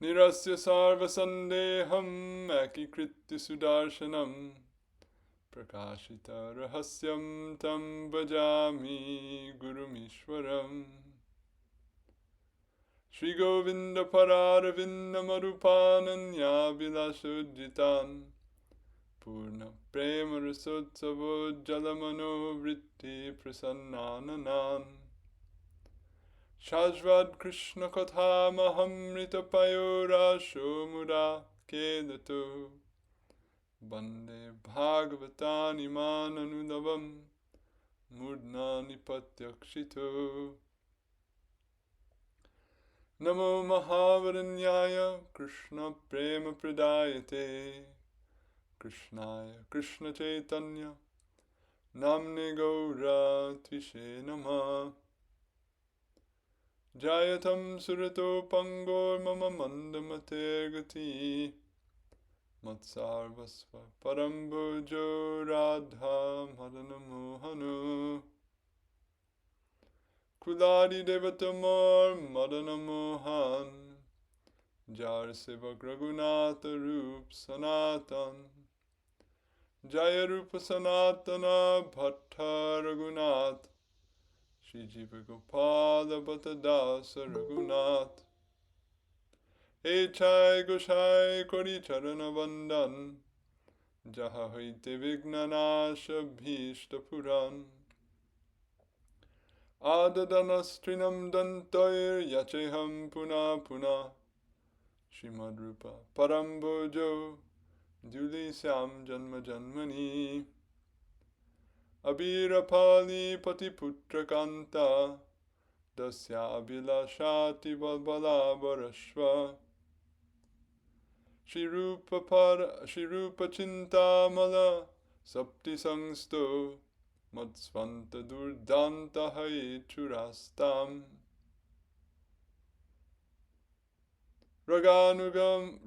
nirasya sarva sandeham ekikritya sudarshanam prakashita rahasyam tam bhajami gurumishwaram. Shri Govinda Pararavinda Marupananya Vilashujitan Purna Prema Rasotsavo Jalamano Vritti Prasannananan Shajvad Krishna Katha Mahamrita Payora Shomura Kedato Bande Bhagavatani Mananudavam Murdnani Patyakshito. Namo Mahavaranyaya Krishna Prema Pradayate Krishnaya Krishna Chaitanya Namne Gaura Tvishe Namah Jayatam Surato Pangor Mama Mandamate Gati Matsarvasva Parambojo Radha Madana Mohano Kuladi Devatamar Madana Mohan Jar Sevak Raghunatha Rup Sanatan Jaya Rupa Sanatana Bhatta Raghunath Shri Jiva Gopala Bhatta Dasa Raghunath Echai Goshai Kori Charana Vandan Jaha Haite Vignanasha Bhishta Puran Adadanastrinam dantoir yacheham puna puna Shrimad Rupa Parambojo Dulisyam Janma Janmani Abhirapali Patiputra Kanta Dasya Abhilashati Valbala Varashva Shri Rupa Chintamala Sapti Sangsto Matsvanta Durdanta Hai Churastam Raganugami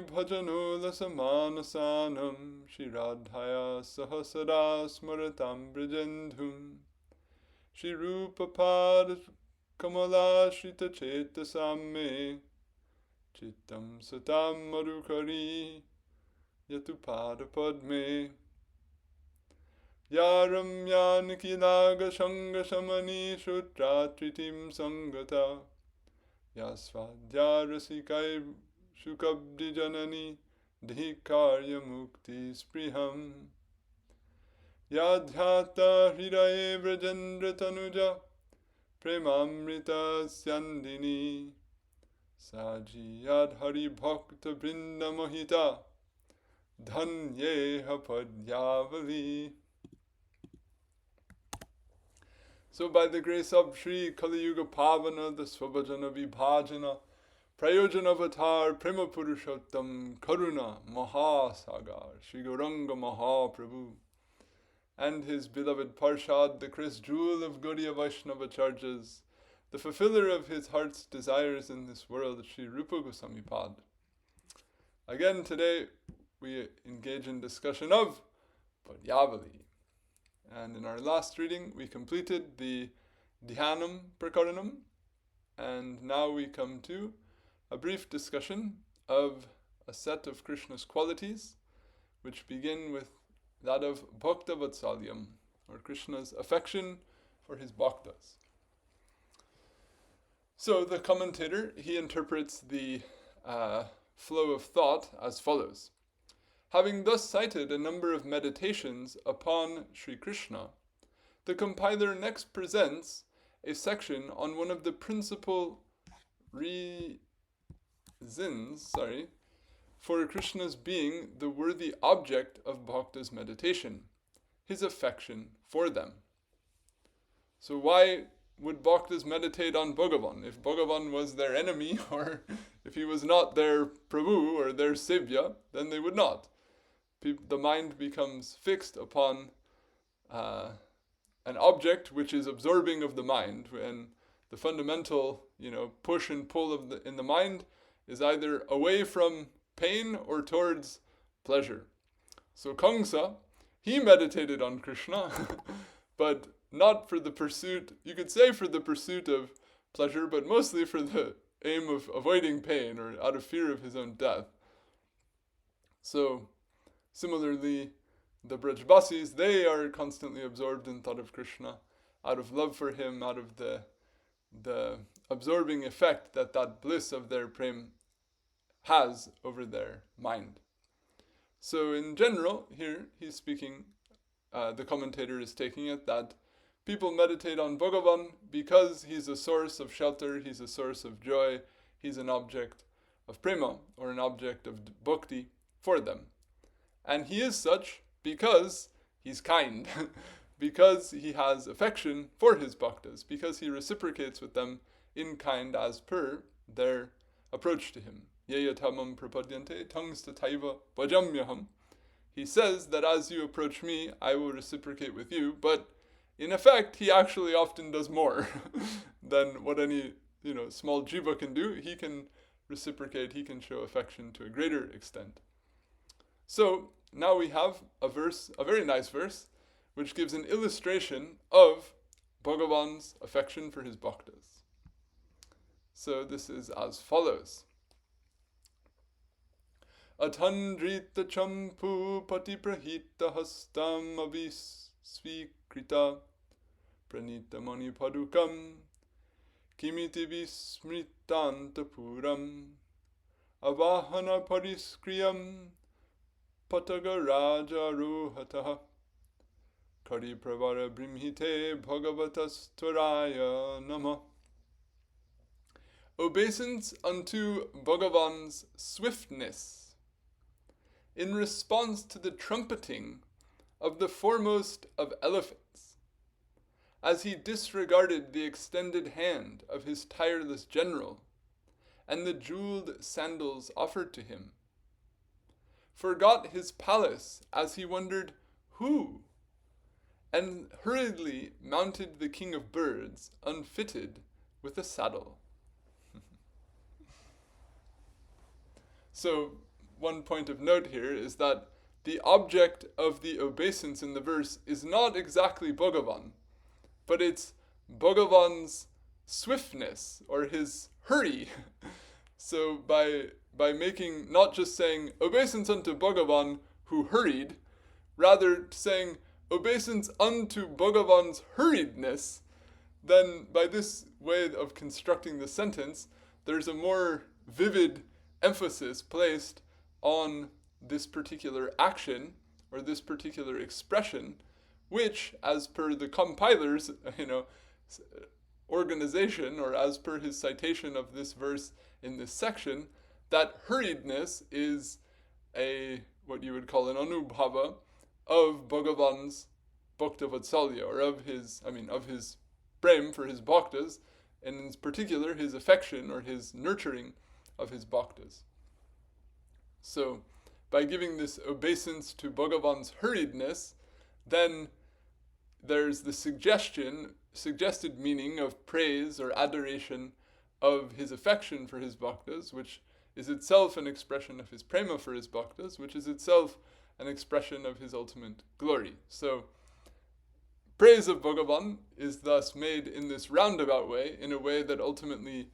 Bhajanola Samanasanam Shri Radhaya Sahasara Smaratam Brajendhum Shri Rupa Pada Kamala Shrita Cheta Samme Chittam Satam Madhukari Yatupada Padme Yaram Yanikilaga Shanga Shamani Shutra Tritim Sangata Yasvadyarasikai Shukabdi Janani Dhikarya Mukti Spriham Yadhyata Hridaye Vrajendra Tanuja Premamrita Syandini Saji Yadhari Bhakta Brinda Mohita Dhanyeha Padyavali. So by the grace of Sri Kali Yuga Pavana, the Svabhajana Vibhajana, Prayojana Avatar, Prema Purushottam, Karuna, Mahasagar, Sri Gauranga Mahaprabhu, and his beloved Parshad, the Chris Jewel of Gaudiya Vaishnava Charjas, the fulfiller of his heart's desires in this world, Sri Rupa Goswami Pad. Again today we engage in discussion of Padyavali. And in our last reading, we completed the Dhyanam Prakaranam, and now we come to a brief discussion of a set of Krishna's qualities, which begin with that of Bhakta Vatsalyam, or Krishna's affection for his Bhaktas. So the commentator, he interprets the flow of thought as follows. Having thus cited a number of meditations upon Sri Krishna, the compiler next presents a section on one of the principal reasons, for Krishna's being the worthy object of Bhakta's meditation, his affection for them. So why would Bhaktas meditate on Bhagavān? If Bhagavān was their enemy, or if he was not their Prabhu or their Sevya, then they would not. The mind becomes fixed upon an object which is absorbing of the mind, and the fundamental, push and pull in the mind is either away from pain or towards pleasure. So Kamsa, he meditated on Krishna, but not for the pursuit, you could say for the pursuit of pleasure, but mostly for the aim of avoiding pain or out of fear of his own death. So, similarly, the Brajbasis, they are constantly absorbed in thought of Krishna, out of love for him, out of the absorbing effect that bliss of their prem has over their mind. So in general, here he's speaking, the commentator is taking it that people meditate on Bhagavan because he's a source of shelter, he's a source of joy, he's an object of prema, or an object of bhakti for them. And he is such because he's kind, because he has affection for his bhaktas, because he reciprocates with them in kind as per their approach to him. Yeyatamam prapadyante tangstataiva vajamyaham. He says that as you approach me, I will reciprocate with you, but in effect, he actually often does more than what any small jiva can do. He can reciprocate, he can show affection to a greater extent. So now we have a very nice verse, which gives an illustration of Bhagavan's affection for his bhaktas. So this is as follows. Atandrita-camūpati-prahita-hastam asvīkṛta praṇīta-maṇi-pādukaṁ kimiti vismṛtāntaḥpuram avāhana-pariṣkriyaṁ pataga-rājam ārohataḥ kari-pravara-bṛṁhite bhagavatas tvarāyai namaḥ. Obeisance unto Bhagavan's swiftness in response to the trumpeting of the foremost of elephants, as he disregarded the extended hand of his tireless general and the jeweled sandals offered to him, forgot his palace as he wondered who, and hurriedly mounted the king of birds, unfitted with a saddle. So, one point of note here is that the object of the obeisance in the verse is not exactly Bhagavan, but it's Bhagavan's swiftness, or his hurry. So by making, not just saying obeisance unto Bhagavan who hurried, rather saying obeisance unto Bhagavan's hurriedness, then by this way of constructing the sentence, there's a more vivid emphasis placed on this particular action or this particular expression, which, as per the compiler's organization, or as per his citation of this verse in this section, that hurriedness is what you would call an anubhava of Bhagavan's bhakta vatsalya, or of his prem for his bhaktas, and in particular his affection or his nurturing of his bhaktas. So, by giving this obeisance to Bhagavan's hurriedness, then there's the suggested meaning of praise or adoration of his affection for his bhaktas, which is itself an expression of his prema for his bhaktas, which is itself an expression of his ultimate glory. So, praise of Bhagavan is thus made in this roundabout way, in a way that ultimately,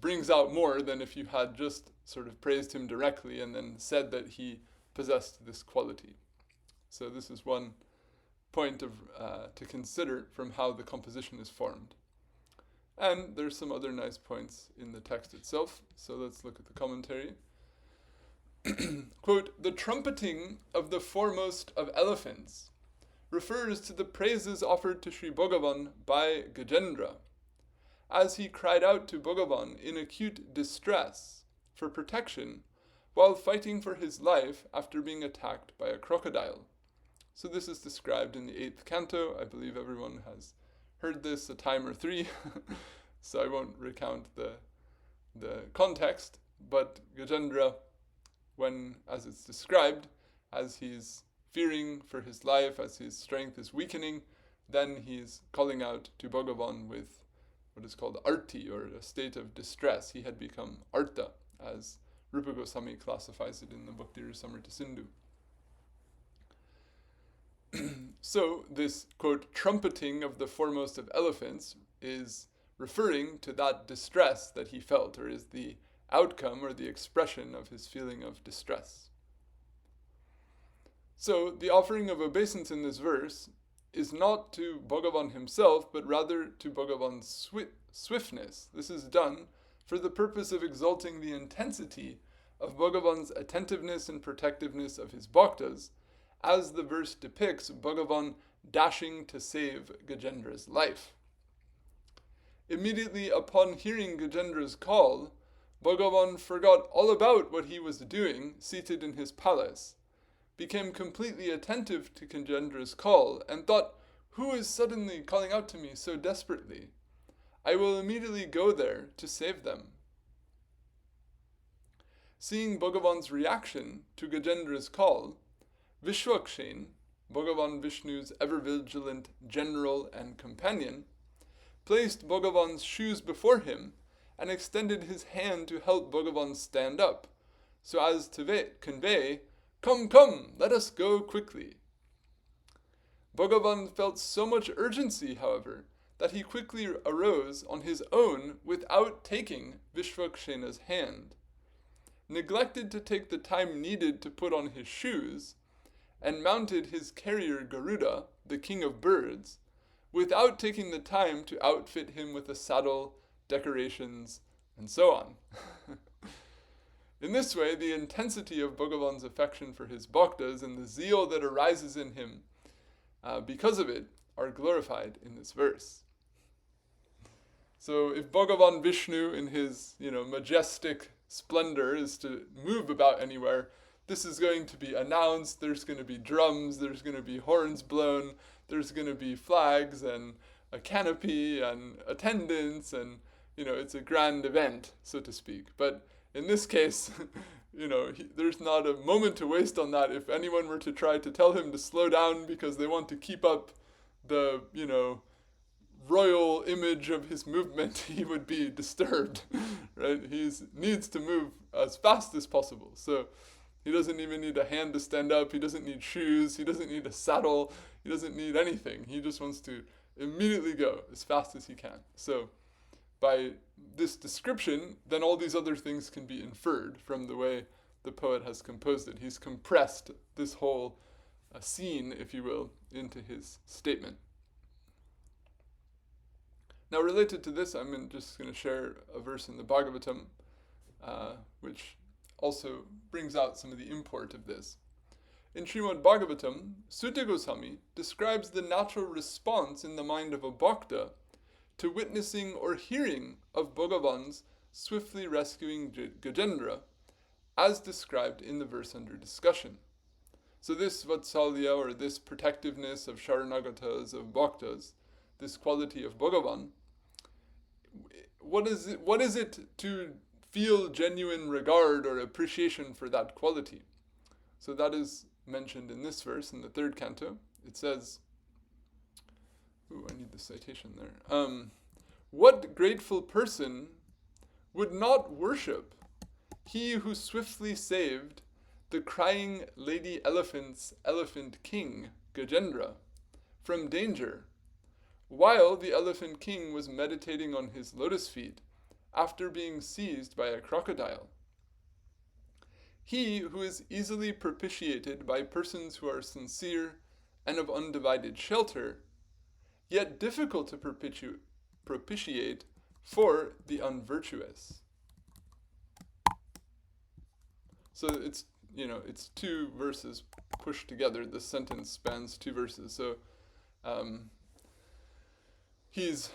brings out more than if you had just sort of praised him directly and then said that he possessed this quality. So this is one point to consider from how the composition is formed. And there's some other nice points in the text itself. So let's look at the commentary. Quote, "The trumpeting of the foremost of elephants refers to the praises offered to Sri Bhagavan by Gajendra, as he cried out to Bhagavan in acute distress for protection while fighting for his life after being attacked by a crocodile." So this is described in the 8th canto. I believe everyone has heard this a time or three, so I won't recount the context, but Gajendra, when, as it's described, as he's fearing for his life, as his strength is weakening, then he's calling out to Bhagavan with what is called arti, or a state of distress. He had become arta, as Rupa Goswami classifies it in the Bhakti Rasamrita Sindhu. So this, quote, trumpeting of the foremost of elephants is referring to that distress that he felt, or is the outcome or the expression of his feeling of distress. So the offering of obeisance in this verse is not to Bhagavan himself, but rather to Bhagavan's swiftness. This is done for the purpose of exalting the intensity of Bhagavan's attentiveness and protectiveness of his bhaktas, as the verse depicts Bhagavan dashing to save Gajendra's life. Immediately upon hearing Gajendra's call, Bhagavan forgot all about what he was doing seated in his palace, became completely attentive to Gajendra's call, and thought, "Who is suddenly calling out to me so desperately? I will immediately go there to save them." Seeing Bhagavan's reaction to Gajendra's call, Vishwakshen, Bhagavan Vishnu's ever-vigilant general and companion, placed Bhagavan's shoes before him and extended his hand to help Bhagavan stand up, so as to convey, "Come, come, let us go quickly." Bhagavan felt so much urgency, however, that he quickly arose on his own without taking Vishwakshena's hand, neglected to take the time needed to put on his shoes, and mounted his carrier Garuda, the king of birds, without taking the time to outfit him with a saddle, decorations, and so on. In this way, the intensity of Bhagavan's affection for his bhaktas and the zeal that arises in him because of it are glorified in this verse. So if Bhagavan Vishnu in his majestic splendor is to move about anywhere, this is going to be announced, there's going to be drums, there's going to be horns blown, there's going to be flags and a canopy and attendants, and it's a grand event, so to speak. But in this case, there's not a moment to waste on that. If anyone were to try to tell him to slow down because they want to keep up the, royal image of his movement, he would be disturbed, right? He needs to move as fast as possible. So he doesn't even need a hand to stand up. He doesn't need shoes. He doesn't need a saddle. He doesn't need anything. He just wants to immediately go as fast as he can. So by this description, then all these other things can be inferred from the way the poet has composed it. He's compressed this whole scene, if you will, into his statement. Now, related to this, I'm just going to share a verse in the Bhagavatam, which also brings out some of the import of this. In Srimad Bhagavatam, Sutta Goswami describes the natural response in the mind of a bhakta to witnessing or hearing of Bhagavan's swiftly rescuing Gajendra, as described in the verse under discussion. So this Vatsalya, or this protectiveness of Sharanagatas, of Bhaktas, this quality of Bhagavan, what is it to feel genuine regard or appreciation for that quality? So that is mentioned in this verse, in the 3rd canto. It says, I need the citation there. What grateful person would not worship he who swiftly saved the crying lady elephant's elephant king, Gajendra, from danger, while the elephant king was meditating on his lotus feet after being seized by a crocodile? He who is easily propitiated by persons who are sincere and of undivided shelter, yet difficult to propitiate for the unvirtuous. So it's 2 verses pushed together. This sentence spans 2 verses. So he's,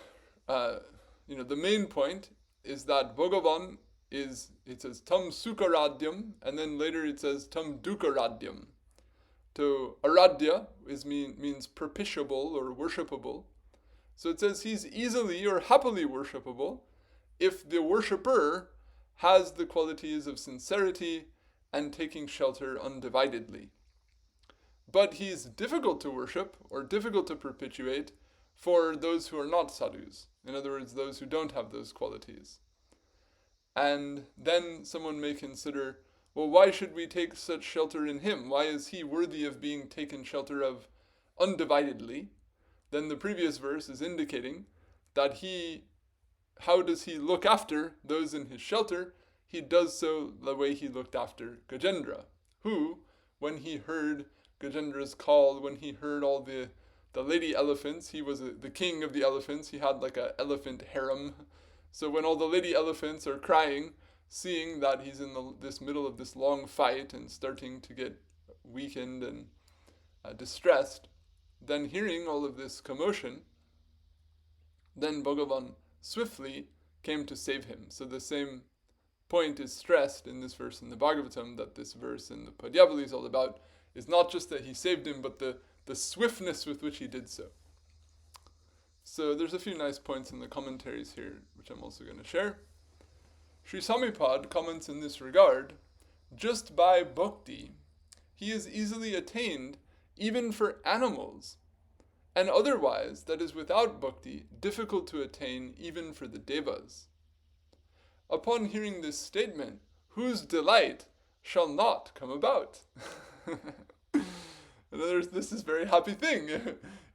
the main point is that Bhagavan is, it says tam sukaradyam, and then later it says tam dukaradyam. So aradya means propitiable or worshipable. So it says he's easily or happily worshipable if the worshipper has the qualities of sincerity and taking shelter undividedly. But he's difficult to worship or difficult to perpetuate for those who are not sadhus. In other words, those who don't have those qualities. And then someone may consider, well, why should we take such shelter in him? Why is he worthy of being taken shelter of undividedly? Then the previous verse is indicating that he how does he look after those in his shelter? He does so the way he looked after Gajendra, who, when he heard Gajendra's call, when he heard all the lady elephants, he was the king of the elephants, he had like an elephant harem. So when all the lady elephants are crying, seeing that he's in this middle of this long fight and starting to get weakened and distressed, then hearing all of this commotion, then Bhagavan swiftly came to save him. So the same point is stressed in this verse in the Bhagavatam, that this verse in the Padyavali is all about, is not just that he saved him, but the swiftness with which he did so. So there's a few nice points in the commentaries here, which I'm also going to share. Sri Samipad comments in this regard, just by bhakti, he is easily attained even for animals, and otherwise, that is without bhakti, difficult to attain even for the devas. Upon hearing this statement, whose delight shall not come about? In other words, this is a very happy thing.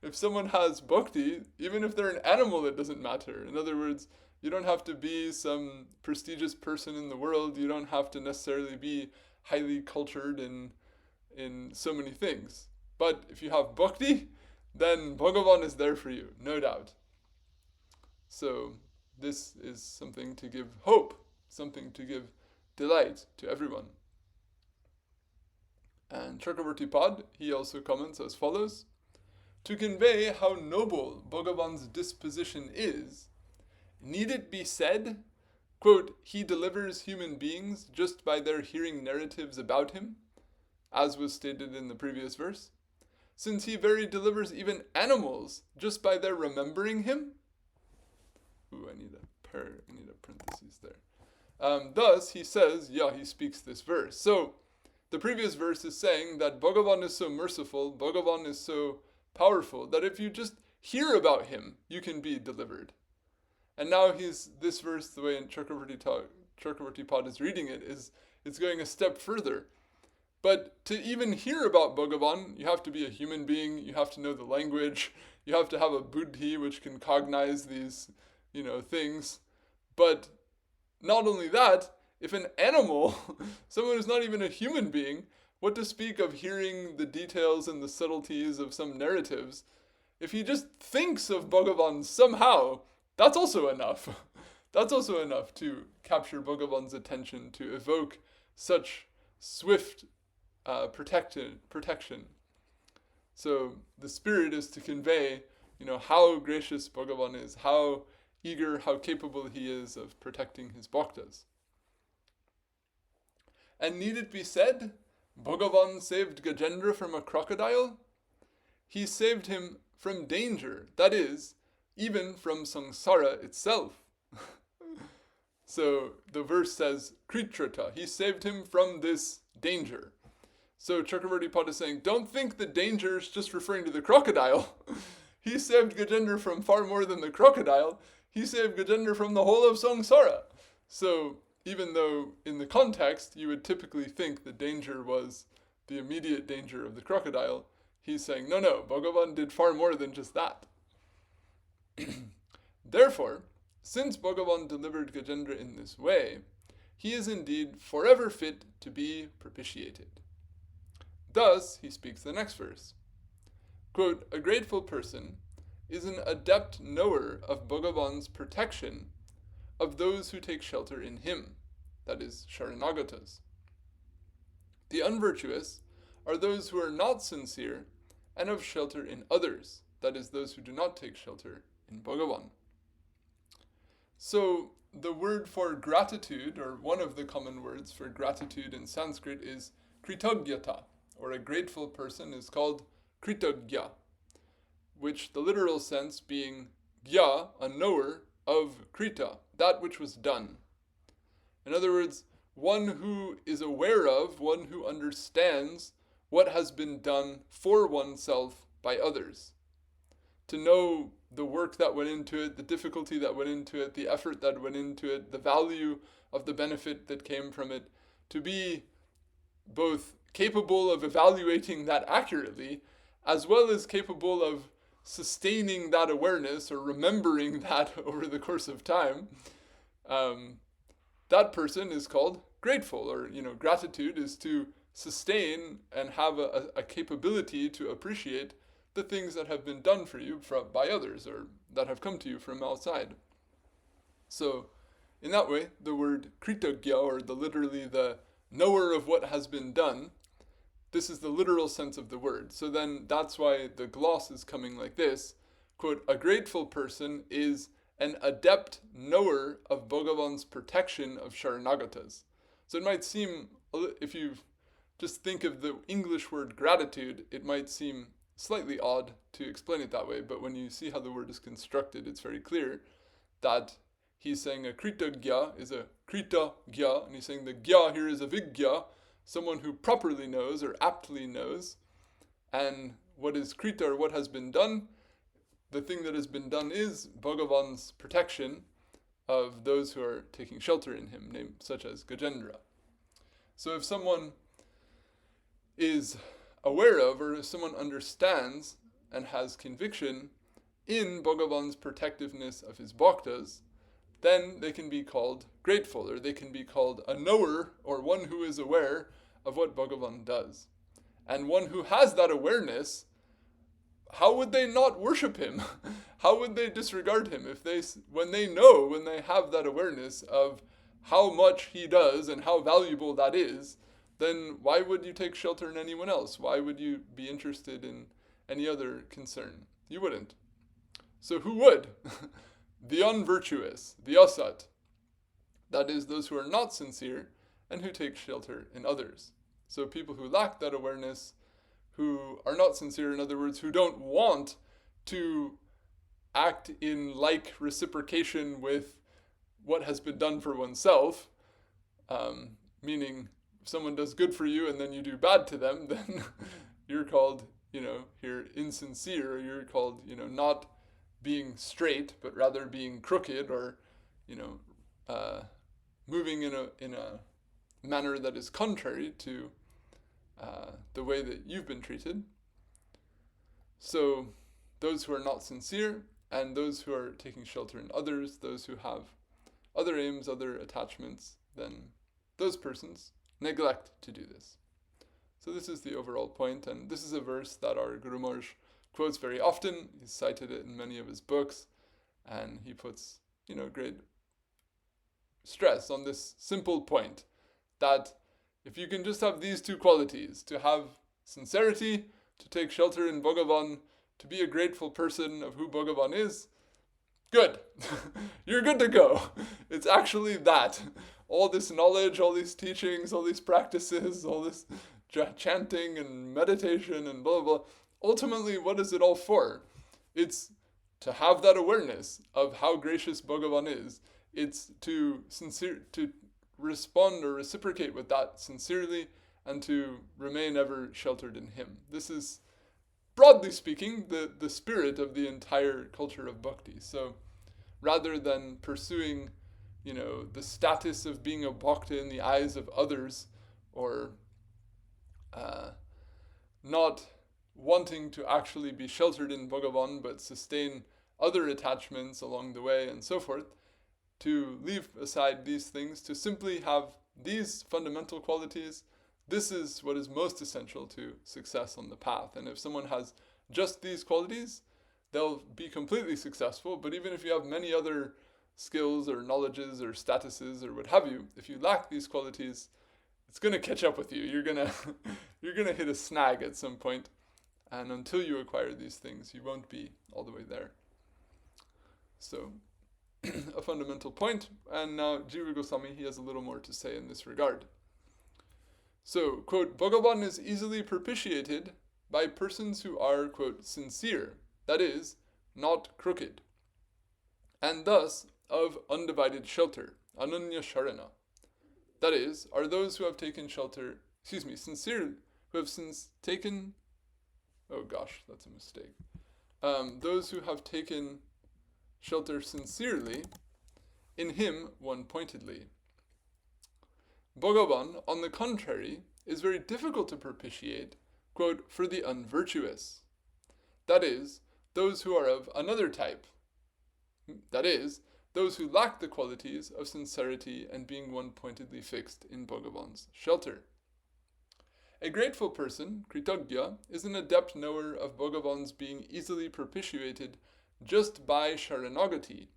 If someone has bhakti, even if they're an animal, it doesn't matter. In other words, you don't have to be some prestigious person in the world. You don't have to necessarily be highly cultured in so many things. But if you have bhakti, then Bhagavan is there for you, no doubt. So this is something to give hope, something to give delight to everyone. And Chakravarti Pad, he also comments as follows, to convey how noble Bhagavan's disposition is, need it be said, quote, he delivers human beings just by their hearing narratives about him, as was stated in the previous verse, since he very delivers even animals just by their remembering him? Ooh, I need a parenthesis there. Thus, he says, he speaks this verse. So, the previous verse is saying that Bhagavan is so merciful, Bhagavan is so powerful, that if you just hear about him, you can be delivered. And now this verse, the way in Chakravarti Pad is reading it, it's going a step further. But to even hear about Bhagavan, you have to be a human being, you have to know the language, you have to have a buddhi which can cognize these, things. But not only that, if an animal, someone who's not even a human being, what to speak of hearing the details and the subtleties of some narratives, if he just thinks of Bhagavan somehow, that's also enough. That's also enough to capture Bhagavan's attention, to evoke such swift protection. So the spirit is to convey, how gracious Bhagavan is, how eager, how capable he is of protecting his bhaktas. And need it be said, Bhagavan saved Gajendra from a crocodile? He saved him from danger, that is, even from samsara itself. So the verse says, Kritrata, he saved him from this danger. So Chakravarti Pad is saying, don't think the danger is just referring to the crocodile. He saved Gajendra from far more than the crocodile. He saved Gajendra from the whole of samsara. So even though in the context you would typically think the danger was the immediate danger of the crocodile, he's saying, no, Bhagavan did far more than just that. Therefore, since Bhagavan delivered Gajendra in this way, he is indeed forever fit to be propitiated. Thus, he speaks the next verse. Quote, a grateful person is an adept knower of Bhagavan's protection of those who take shelter in him, that is, Sharanagatas. The unvirtuous are those who are not sincere and have shelter in others, that is, those who do not take shelter in Bhagavan. So, the word for gratitude, or one of the common words for gratitude in Sanskrit, is kritagyata, or a grateful person is called kritagya, which the literal sense being gya, a knower, of krita, that which was done. In other words, one who is aware of, one who understands what has been done for oneself by others. To know the work that went into it, the difficulty that went into it, the effort that went into it, the value of the benefit that came from it, to be both capable of evaluating that accurately, as well as capable of sustaining that awareness or remembering that over the course of time, that person is called grateful. Or, gratitude is to sustain and have a capability to appreciate the things that have been done for you by others, or that have come to you from outside. So, in that way, the word kritagya, or literally the knower of what has been done, this is the literal sense of the word. So then that's why the gloss is coming like this, quote, a grateful person is an adept knower of Bhagavan's protection of Sharanagatas. So it might seem, if you just think of the English word gratitude, it might seem slightly odd to explain it that way, but when you see how the word is constructed, it's very clear that he's saying a kritagya is a krita-gya, and he's saying the gya here is a vigya, someone who properly knows or aptly knows. And what is krita, or what has been done? The thing that has been done is Bhagavan's protection of those who are taking shelter in him, such as Gajendra. So if someone is aware of, or if someone understands and has conviction in Bhagavan's protectiveness of his bhaktas, then they can be called grateful, or they can be called a knower, or one who is aware of what Bhagavan does. And one who has that awareness, how would they not worship him? How would they disregard him when they have that awareness of how much he does and how valuable that is? Then why would you take shelter in anyone else? Why would you be interested in any other concern? You wouldn't. So who would? The unvirtuous, the asat. That is, those who are not sincere and who take shelter in others. So people who lack that awareness, who are not sincere, in other words, who don't want to act in like reciprocation with what has been done for oneself, meaning if someone does good for you and then you do bad to them, then you're called, you're insincere, or you're called, not being straight, but rather being crooked, or, moving in a manner that is contrary to the way that you've been treated. So those who are not sincere, and those who are taking shelter in others, those who have other aims, other attachments, then those persons neglect to do this. So this is the overall point, and this is a verse that our Guru Maharaj quotes very often. He's cited it in many of his books, and he puts, great stress on this simple point, that if you can just have these two qualities, to have sincerity, to take shelter in Bhagavan, to be a grateful person of who Bhagavan is, good. You're good to go. It's actually that. All this knowledge, all these teachings, all these practices, all this chanting and meditation and blah, blah, blah. Ultimately, what is it all for? It's to have that awareness of how gracious Bhagavan is. It's to respond or reciprocate with that sincerely, and to remain ever sheltered in him. This is, broadly speaking, the spirit of the entire culture of bhakti. So rather than pursuing, the status of being a bhakta in the eyes of others, or not wanting to actually be sheltered in Bhagavan, but sustain other attachments along the way and so forth, to leave aside these things, to simply have these fundamental qualities, this is what is most essential to success on the path. And if someone has just these qualities, they'll be completely successful. But even if you have many other skills or knowledges or statuses or what have you, if you lack these qualities, it's going to catch up with you. You're going to hit a snag at some point. And until you acquire these things, you won't be all the way there. So, a fundamental point. And now Jiva Goswami, he has a little more to say in this regard. So, quote, Bhagavan is easily propitiated by persons who are, quote, sincere, that is, not crooked, and thus of undivided shelter, ananya sharana. That is, are those who have taken shelter, sincere, who have taken, oh gosh, that's a mistake. Those who have taken shelter sincerely in him one-pointedly. Bhagavan, on the contrary, is very difficult to propitiate, quote, for the unvirtuous. That is, those who are of another type, that is, those who lack the qualities of sincerity and being one-pointedly fixed in Bhagavān's shelter. A grateful person, kritagya, is an adept knower of Bhagavān's being easily propitiated just by sharanagati,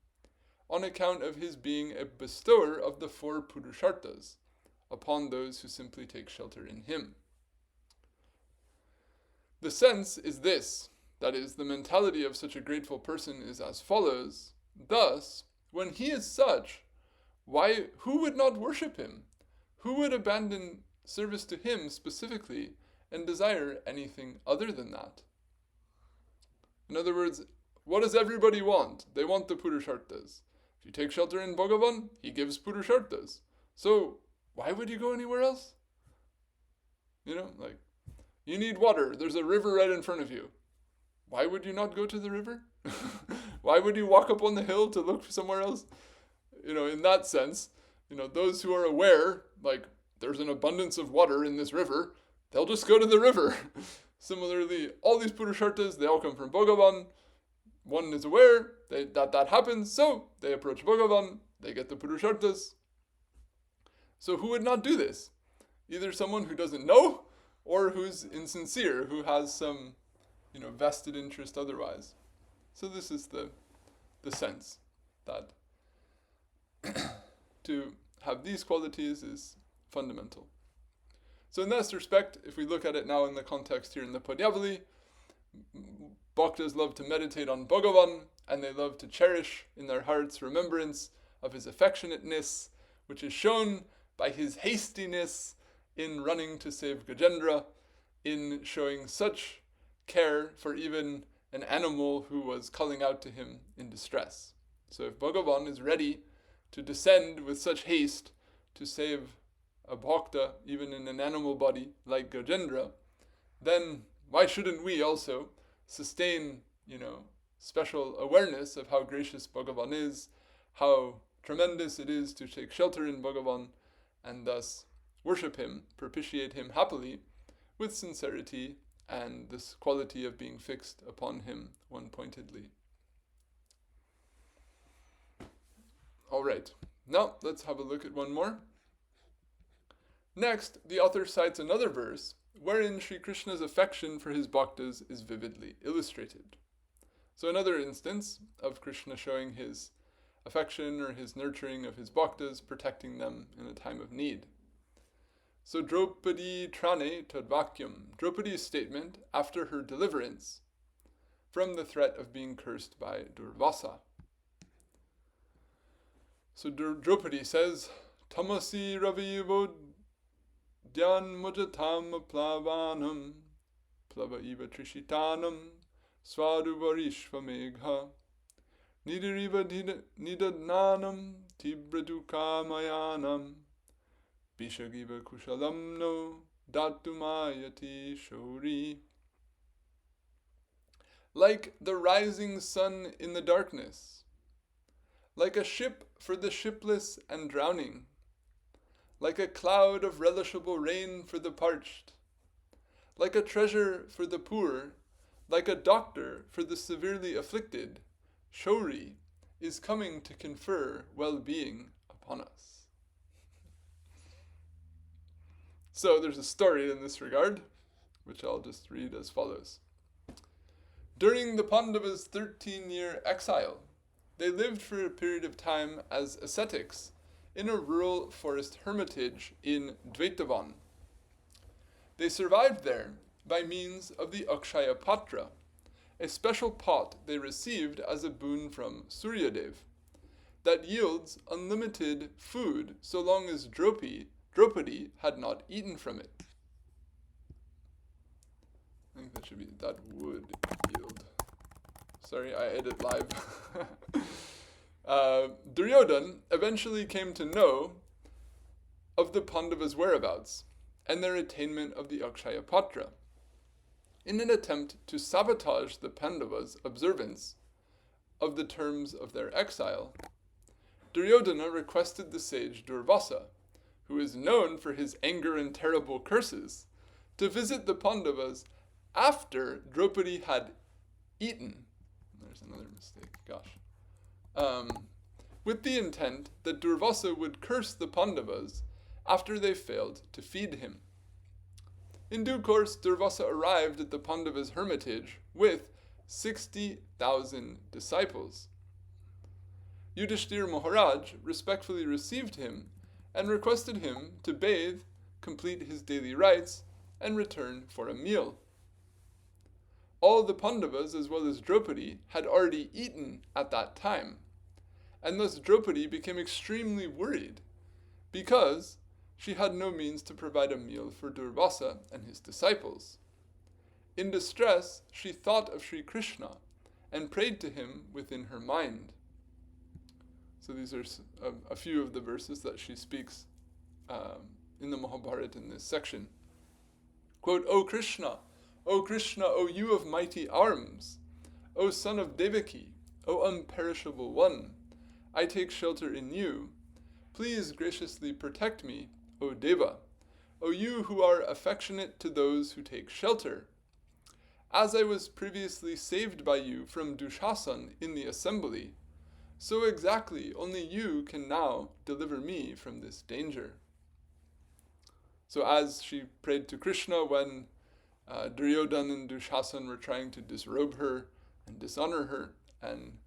on account of his being a bestower of the 4 purusharthas upon those who simply take shelter in him. The sense is this, that is, the mentality of such a grateful person is as follows. Thus, when he is such, who would not worship him? Who would abandon service to him specifically and desire anything other than that? In other words, what does everybody want? They want the purusharthas. If you take shelter in Bhagavān, he gives purusharthas. So, why would you go anywhere else? You need water. There's a river right in front of you. Why would you not go to the river? Why would you walk up on the hill to look for somewhere else? In that sense, those who are aware, there's an abundance of water in this river, they'll just go to the river. Similarly, all these purusharthas, they all come from Bhagavān. One is aware that happens, so they approach Bhagavān, they get the purusharthas. So who would not do this? Either someone who doesn't know, or who's insincere, who has some, vested interest otherwise. So this is the sense that to have these qualities is fundamental. So in this respect, if we look at it now in the context here in the Padyavali, Bhaktas love to meditate on Bhagavān, and they love to cherish in their hearts remembrance of his affectionateness, which is shown by his hastiness in running to save Gajendra, in showing such care for even an animal who was calling out to him in distress. So if Bhagavān is ready to descend with such haste to save a bhakta, even in an animal body like Gajendra, then why shouldn't we also sustain, special awareness of how gracious Bhagavān is, how tremendous it is to take shelter in Bhagavān, and thus worship him, propitiate him happily, with sincerity and this quality of being fixed upon him one-pointedly. All right, now let's have a look at one more. Next, the author cites another verse wherein Sri Krishna's affection for his bhaktas is vividly illustrated. So another instance of Krishna showing his affection or his nurturing of his bhaktas, protecting them in a time of need. So Draupadi trane tadvakyam, Draupadi's statement after her deliverance from the threat of being cursed by Durvasa. So Draupadi says, tamasi ivodyan majjatām aplavānāṁ, plava iva tṛṣitānāṁ, svādu-vaṛsīva nidadnanam tīvra-duḥkhāmayānāṁ, Bishagiva kushalamno datumayati shori. Like the rising sun in the darkness, like a ship for the shipless and drowning, like a cloud of relishable rain for the parched, like a treasure for the poor, like a doctor for the severely afflicted, Shori is coming to confer well-being upon us. So there's a story in this regard, which I'll just read as follows. During the Pandavas' 13-year exile, they lived for a period of time as ascetics in a rural forest hermitage in Dvaitavan. They survived there by means of the Akshaya Patra, a special pot they received as a boon from Suryadev, that yields unlimited food so long as Draupadi had not eaten from it. I think that should be, that would yield. Sorry, I edit live. Duryodhan eventually came to know of the Pandavas' whereabouts and their attainment of the Akshaya Patra. In an attempt to sabotage the Pandavas' observance of the terms of their exile, Duryodhana requested the sage Durvasa, who is known for his anger and terrible curses, to visit the Pandavas after Draupadi had eaten there's another mistake, gosh. With the intent that Durvasa would curse the Pandavas after they failed to feed him. In due course, Durvasa arrived at the Pandavas' hermitage with 60,000 disciples. Yudhishthira Maharaj respectfully received him and requested him to bathe, complete his daily rites, and return for a meal. All the Pandavas, as well as Draupadi, had already eaten at that time, and thus Draupadi became extremely worried, because she had no means to provide a meal for Durvasa and his disciples. In distress, she thought of Sri Krishna and prayed to him within her mind. So these are a few of the verses that she speaks in the Mahabharata in this section. Quote, O Krishna, O you of mighty arms, O son of Devaki, O unperishable one, I take shelter in you. Please graciously protect me, O Deva, O you who are affectionate to those who take shelter. As I was previously saved by you from Dushasan in the assembly, so exactly only you can now deliver me from this danger. So as she prayed to Krishna when Duryodhana and Dushasan were trying to disrobe her and dishonor her, and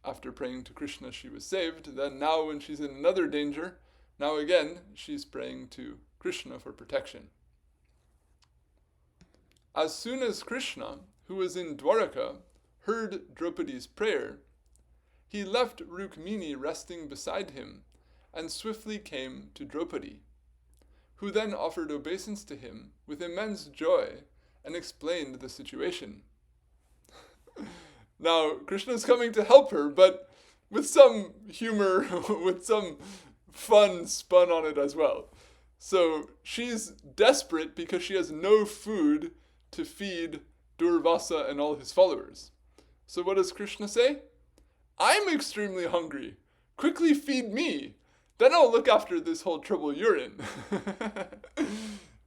after praying to Krishna she was saved, then now when she's in another danger, now again she's praying to Krishna for protection. As soon as Krishna, who was in Dwaraka, heard Draupadi's prayer, he left Rukmini resting beside him and swiftly came to Draupadi, who then offered obeisance to him with immense joy and explained the situation. Now, Krishna is coming to help her, but with some humor, with some fun spun on it as well. So she's desperate because she has no food to feed Durvasa and all his followers. So what does Krishna say? I'm extremely hungry. Quickly feed me. Then I'll look after this whole trouble you're in.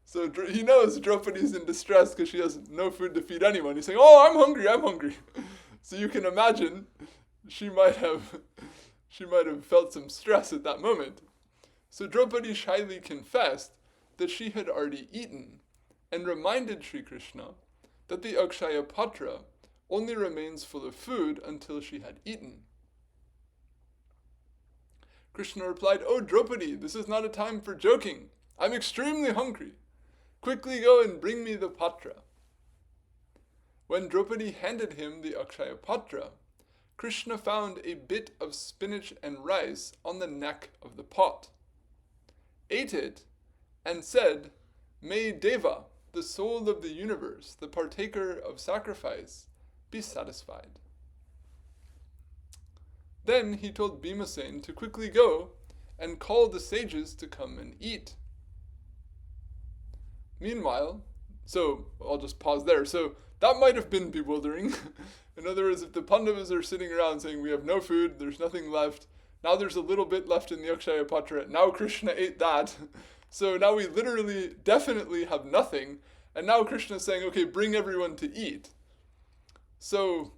So he knows Draupadi's in distress because she has no food to feed anyone. He's saying, oh, I'm hungry. So you can imagine she might have felt some stress at that moment. So Draupadi shyly confessed that she had already eaten and reminded Sri Krishna that the Akshaya Patra only remains full of food until she had eaten. Krishna replied, "Oh Draupadi, this is not a time for joking. I'm extremely hungry. Quickly go and bring me the patra." When Draupadi handed him the Akshaya Patra, Krishna found a bit of spinach and rice on the neck of the pot, ate it, and said, "May Deva, the soul of the universe, the partaker of sacrifice, be satisfied." Then he told Bhimasena to quickly go and call the sages to come and eat. Meanwhile, so I'll just pause there. So that might have been bewildering. In other words, if the Pandavas are sitting around saying, we have no food, there's nothing left, now there's a little bit left in the Akshaya Patra, now Krishna ate that, so now we literally, definitely have nothing, and now Krishna is saying, okay, bring everyone to eat. So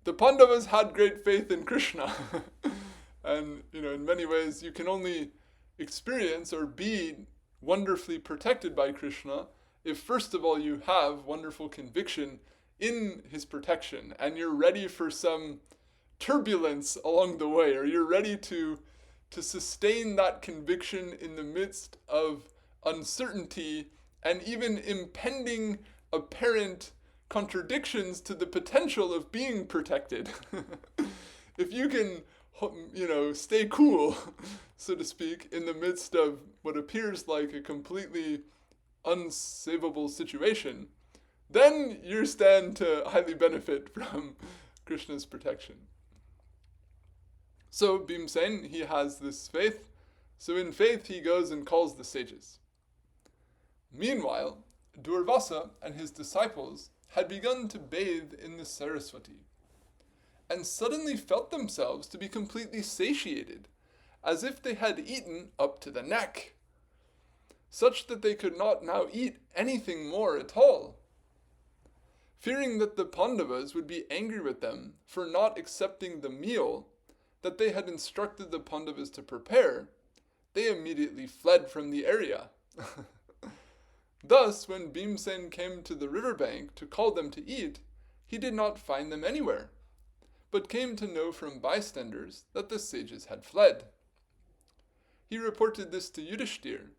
the Pandavas had great faith in Krishna. And, in many ways, you can only experience or be wonderfully protected by Krishna if, first of all, you have wonderful conviction in his protection, and you're ready for some turbulence along the way, or you're ready to sustain that conviction in the midst of uncertainty and even impending apparent contradictions to the potential of being protected. If you can, stay cool, so to speak, in the midst of what appears like a completely unsavable situation, then you stand to highly benefit from Krishna's protection. So Bhimsen, he has this faith. So in faith, he goes and calls the sages. Meanwhile, Durvasa and his disciples had begun to bathe in the Saraswati, and suddenly felt themselves to be completely satiated, as if they had eaten up to the neck, such that they could not now eat anything more at all. Fearing that the Pandavas would be angry with them for not accepting the meal that they had instructed the Pandavas to prepare, they immediately fled from the area. Thus, when Bhimsen came to the riverbank to call them to eat, he did not find them anywhere, but came to know from bystanders that the sages had fled. He reported this to Yudhishthir,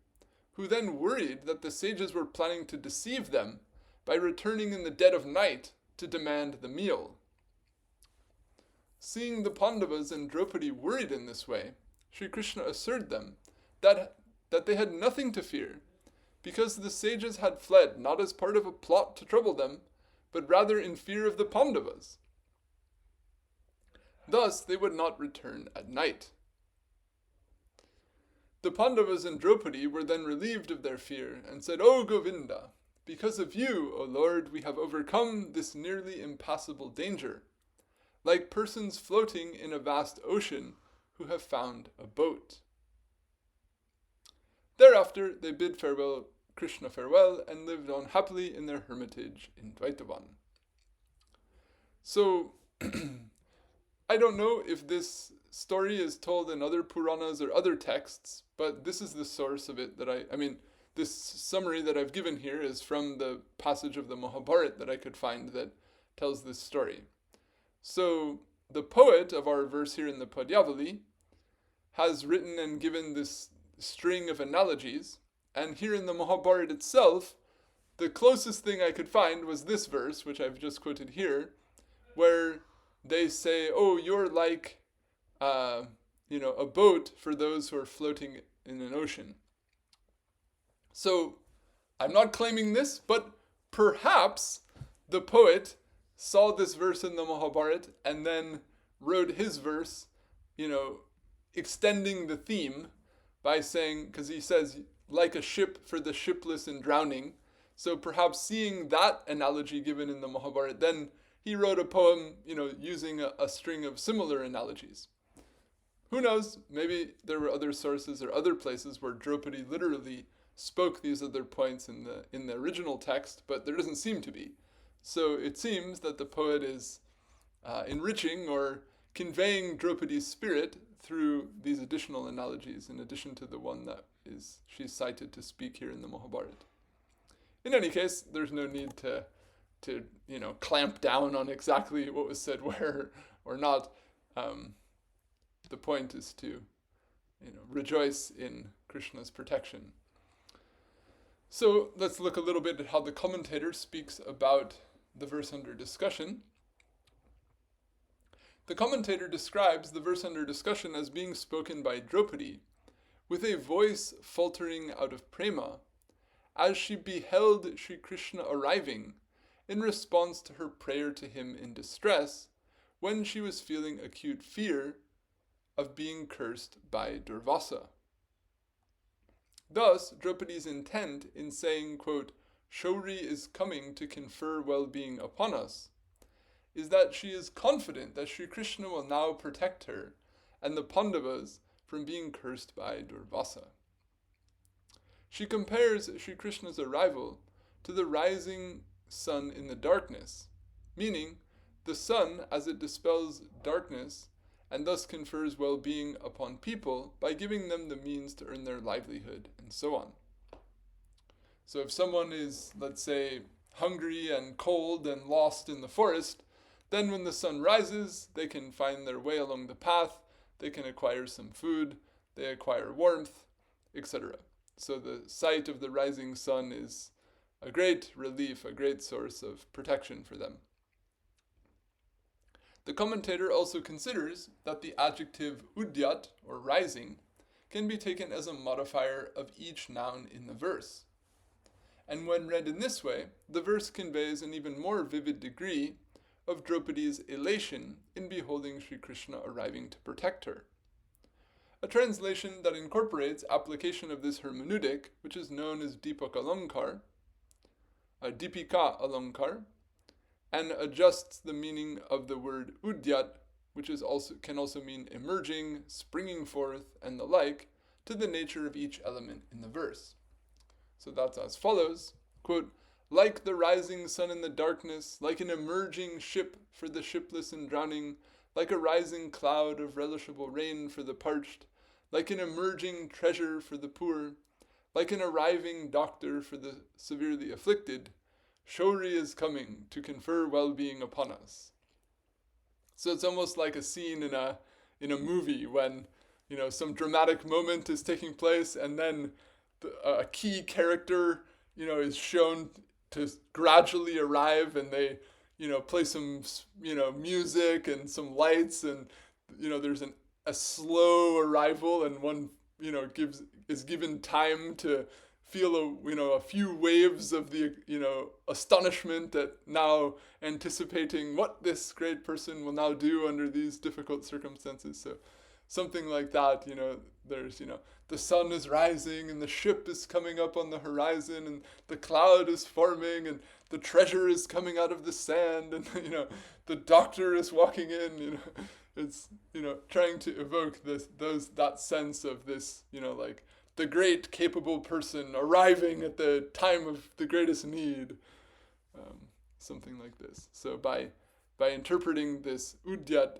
who then worried that the sages were planning to deceive them by returning in the dead of night to demand the meal. Seeing the Pandavas and Draupadi worried in this way, Sri Krishna assured them that they had nothing to fear, because the sages had fled not as part of a plot to trouble them, but rather in fear of the Pandavas. Thus they would not return at night. The Pandavas and Draupadi were then relieved of their fear and said, "O Govinda, because of you, O Lord, we have overcome this nearly impassable danger, like persons floating in a vast ocean who have found a boat." Thereafter, they bid Krishna farewell and lived on happily in their hermitage in Dvaitavan. So, I don't know if this story is told in other Puranas or other texts, but this is the source of it this summary that I've given here is from the passage of the Mahabharata that I could find that tells this story. So, the poet of our verse here in the Padyavali has written and given this string of analogies, and here in the Mahabharata itself, the closest thing I could find was this verse, which I've just quoted here, where they say, "Oh, you're like, a boat for those who are floating in an ocean." So, I'm not claiming this, but perhaps the poet saw this verse in the Mahabharata and then wrote his verse, extending the theme by saying, because he says, like a ship for the shipless and drowning. So perhaps seeing that analogy given in the Mahabharata, then he wrote a poem, using a string of similar analogies. Who knows? Maybe there were other sources or other places where Draupadi literally spoke these other points in the original text, but there doesn't seem to be. So it seems that the poet is enriching or conveying Draupadi's spirit through these additional analogies, in addition to the one that she's cited to speak here in the Mahabharata. In any case, there's no need to clamp down on exactly what was said where or not. The point is to, rejoice in Krishna's protection. So let's look a little bit at how the commentator speaks about the verse under discussion. The commentator describes the verse under discussion as being spoken by Draupadi, with a voice faltering out of prema, as she beheld Sri Krishna arriving in response to her prayer to him in distress, when she was feeling acute fear of being cursed by Durvasa. Thus, Draupadi's intent in saying, quote, "Shauri is coming to confer well-being upon us," is that she is confident that Sri Krishna will now protect her and the Pandavas from being cursed by Durvasa. She compares Sri Krishna's arrival to the rising sun in the darkness, meaning the sun as it dispels darkness and thus confers well-being upon people by giving them the means to earn their livelihood, and so on. So if someone is, let's say, hungry and cold and lost in the forest, then when the sun rises, they can find their way along the path, they can acquire some food, they acquire warmth, etc. So the sight of the rising sun is a great relief, a great source of protection for them. The commentator also considers that the adjective udyat, or rising, can be taken as a modifier of each noun in the verse. And when read in this way, the verse conveys an even more vivid degree of Draupadi's elation in beholding Sri Krishna arriving to protect her. A translation that incorporates application of this hermeneutic, which is known as Dipika Alankar, and adjusts the meaning of the word udyat, which can also mean emerging, springing forth, and the like, to the nature of each element in the verse. So that's as follows, quote, like the rising sun in the darkness, like an emerging ship for the shipless and drowning, like a rising cloud of relishable rain for the parched, like an emerging treasure for the poor, like an arriving doctor for the severely afflicted, Shauri is coming to confer well-being upon us. So it's almost like a scene in a movie when, some dramatic moment is taking place, and then a key character, is shown to gradually arrive, and they, play some, music and some lights, and, there's a slow arrival, and one, is given time to feel a few waves of the, astonishment at now anticipating what this great person will now do under these difficult circumstances. So something like that, there's, the sun is rising and the ship is coming up on the horizon and the cloud is forming and the treasure is coming out of the sand and, the doctor is walking in, it's, trying to evoke that sense of this, like the great capable person arriving at the time of the greatest need, something like this. So by interpreting this udyat,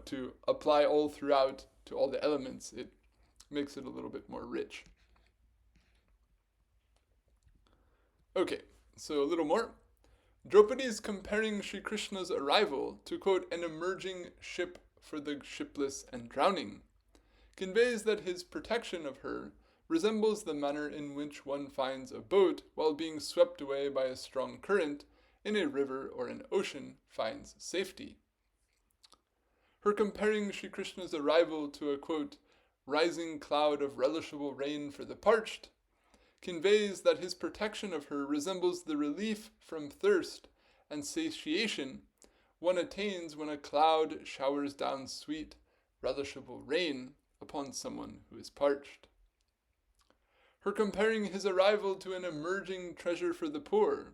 to apply all throughout to all the elements, it makes it a little bit more rich. Okay, so a little more. Draupadi is comparing Sri Krishna's arrival to, quote, an emerging ship for the shipless and drowning, conveys that his protection of her resembles the manner in which one finds a boat while being swept away by a strong current in a river or an ocean finds safety. Her comparing Sri Krishna's arrival to a, quote, rising cloud of relishable rain for the parched, conveys that his protection of her resembles the relief from thirst and satiation one attains when a cloud showers down sweet, relishable rain upon someone who is parched. Her comparing his arrival to an emerging treasure for the poor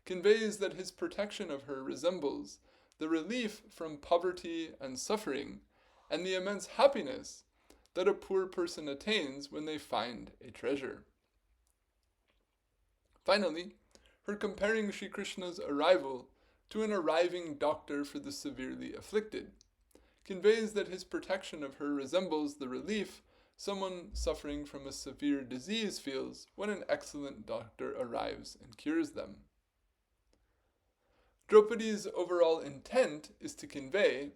conveys that his protection of her resembles the relief from poverty and suffering and the immense happiness that a poor person attains when they find a treasure. Finally, her comparing Sri Krishna's arrival to an arriving doctor for the severely afflicted conveys that his protection of her resembles the relief someone suffering from a severe disease feels when an excellent doctor arrives and cures them. Draupadi's overall intent is to convey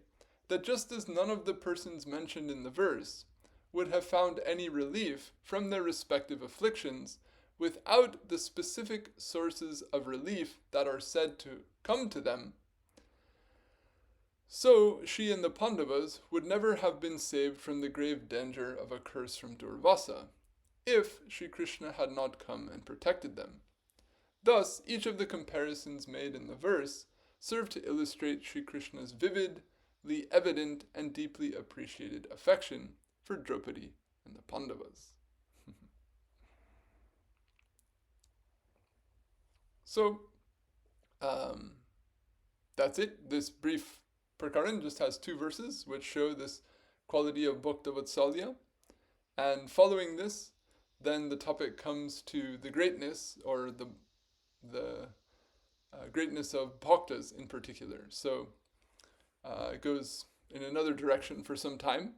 that just as none of the persons mentioned in the verse would have found any relief from their respective afflictions without the specific sources of relief that are said to come to them, so she and the Pandavas would never have been saved from the grave danger of a curse from Durvasa, if Sri Krishna had not come and protected them. Thus, each of the comparisons made in the verse serve to illustrate Sri Krishna's vividly evident and deeply appreciated affection for Draupadi and the Pandavas. So, that's it. This brief prakaran just has 2 verses which show this quality of Bhakta Vatsalya. And following this, then the topic comes to the greatness, or the greatness of Bhaktas in particular. So it goes in another direction for some time.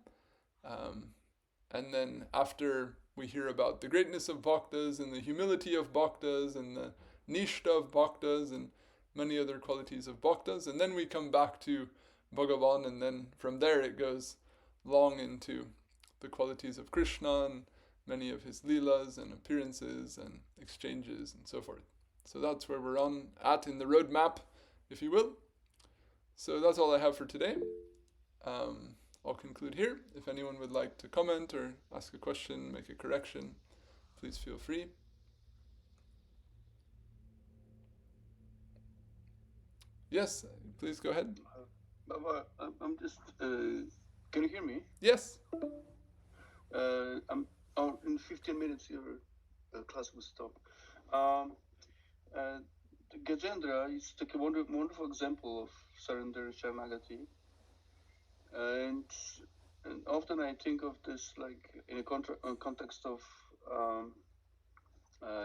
And then after we hear about the greatness of Bhaktas and the humility of Bhaktas and the nishta of Bhaktas and many other qualities of Bhaktas, and then we come back to Bhagavān, and then from there it goes long into the qualities of Krishna and many of his leelas and appearances and exchanges and so forth. So that's where we're at in the roadmap, if you will. So that's all I have for today. I'll conclude here. If anyone would like to comment or ask a question, make a correction, please feel free. Yes, please go ahead. Baba, I'm just, can you hear me? Yes. In 15 minutes your class will stop. Gajendra is like a wonderful example of surrender, Sharanagati. And often I think of this like in a context of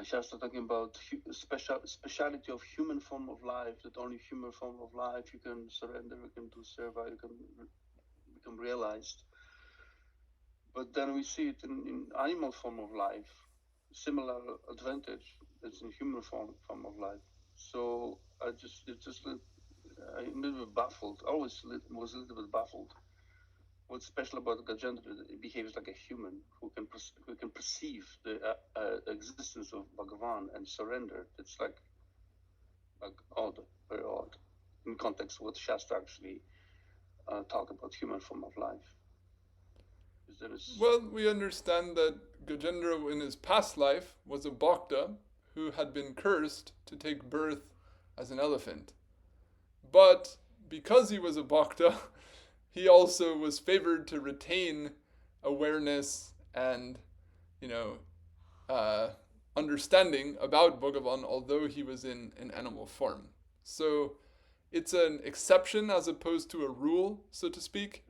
Shastra talking about speciality of human form of life, that only human form of life you can surrender, you can do seva, you can become realized. But then we see it in animal form of life, similar advantage as in human form of life. So I'm a little bit baffled. Always was a little bit baffled. What's special about Gajendra? It behaves like a human who can perceive the existence of Bhagavān and surrender. It's like odd, very odd, in context of what Shastra actually talk about human form of life. Well, we understand that Gajendra in his past life was a Bhakta who had been cursed to take birth as an elephant. But because he was a Bhakta, he also was favored to retain awareness and, understanding about Bhagavan, although he was in an animal form. So it's an exception as opposed to a rule, so to speak.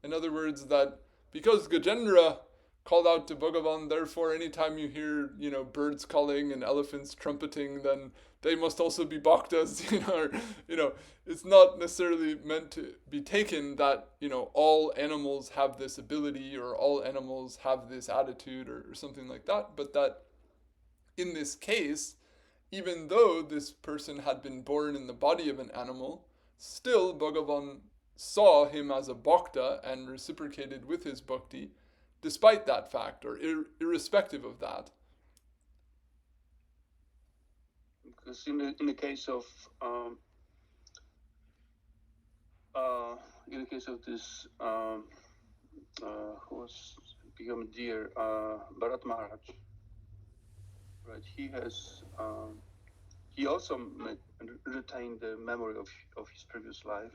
In other words, that because Gajendra called out to Bhagavan, therefore anytime you hear, birds calling and elephants trumpeting, then they must also be bhaktas, it's not necessarily meant to be taken that, all animals have this ability or all animals have this attitude or something like that, but that in this case, even though this person had been born in the body of an animal, still Bhagavan saw him as a bhakta and reciprocated with his bhakti, despite that fact, or irrespective of that. Because in the case of this who was become dear, Bharat Maharaj, right? He also retained the memory of his previous life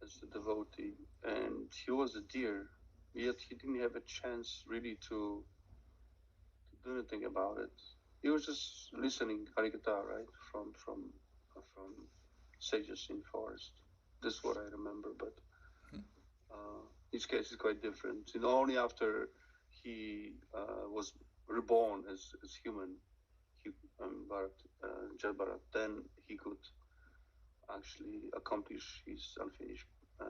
as a devotee, and he was a deer, yet he didn't have a chance really to do anything about it. He was just listening harikatha, right, from sages in forest. This is what I remember, but his case is quite different. And only after he was reborn as human, Bharat, then he could actually accomplish his unfinished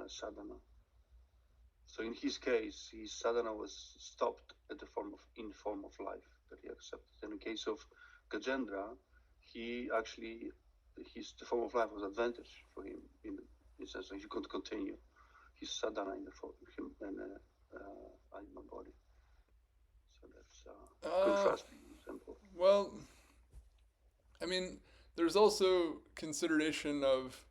sadhana. So in his case, his sadhana was stopped at the form of life that he accepted. In the case of Gajendra, the form of life was advantage for him in the sense that he could continue his sadhana in the animal body. So that's a contrasting example. Well, I mean, there's also consideration of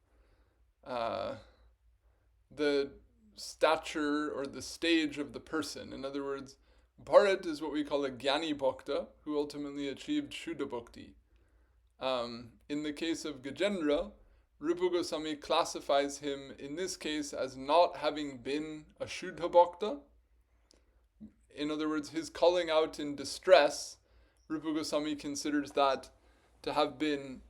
the stature or the stage of the person. In other words, Bharat is what we call a Jnani Bhakta, who ultimately achieved Shuddha Bhakti. In the case of Gajendra, Rupa Goswami classifies him in this case as not having been a Shuddha Bhakta. In other words, his calling out in distress, Rupa Goswami considers that to have been,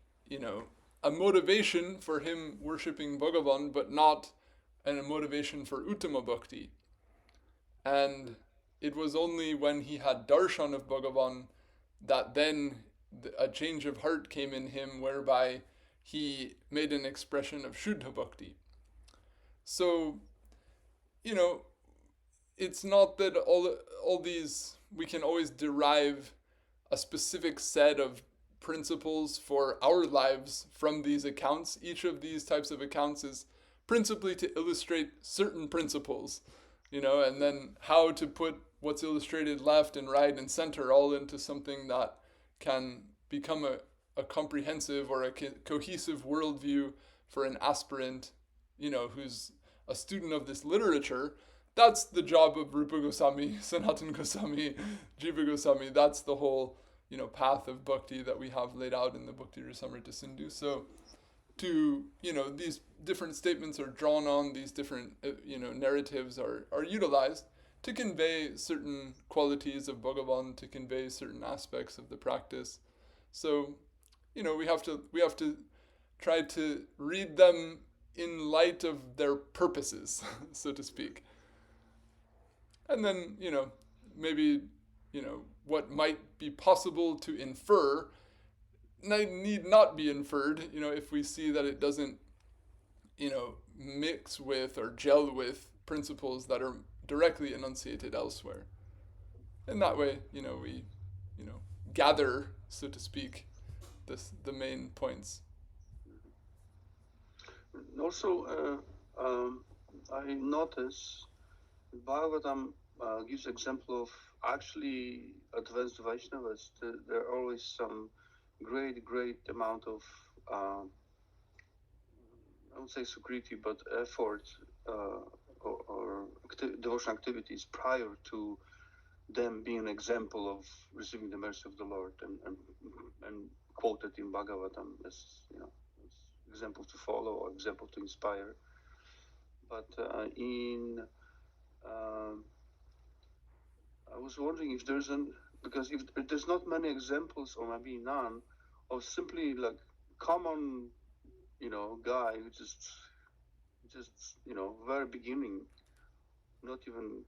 a motivation for him worshipping Bhagavan, but not a motivation for Uttama Bhakti. And it was only when he had darshan of Bhagavan that then a change of heart came in him, whereby he made an expression of Shuddha Bhakti. So, it's not that all these, we can always derive a specific set of principles for our lives from these accounts. Each of these types of accounts is principally to illustrate certain principles, and then how to put what's illustrated left and right and center all into something that can become a comprehensive or a cohesive worldview for an aspirant, who's a student of this literature. That's the job of Rupa Goswami, Sanatana Goswami, Jiva Goswami. That's the whole, path of bhakti that we have laid out in the Bhakti Rasamrita Sindhu. So these different statements are drawn on, these different, narratives are utilized to convey certain qualities of Bhagavan, to convey certain aspects of the practice. So, we have to try to read them in light of their purposes, so to speak. And then, maybe, what might be possible to infer need not be inferred, if we see that it doesn't, mix with or gel with principles that are directly enunciated elsewhere. In that way, we, gather, so to speak, the main points. Also, I notice Bhagavatam gives example of actually advanced Vaishnavas. There are always some great amount of I won't say security, but effort or devotional activities prior to them being an example of receiving the mercy of the Lord and quoted in Bhagavatam as as example to follow or example to inspire. But I was wondering if there's because if there's not many examples, or maybe none, of simply like common guy who just very beginning, not even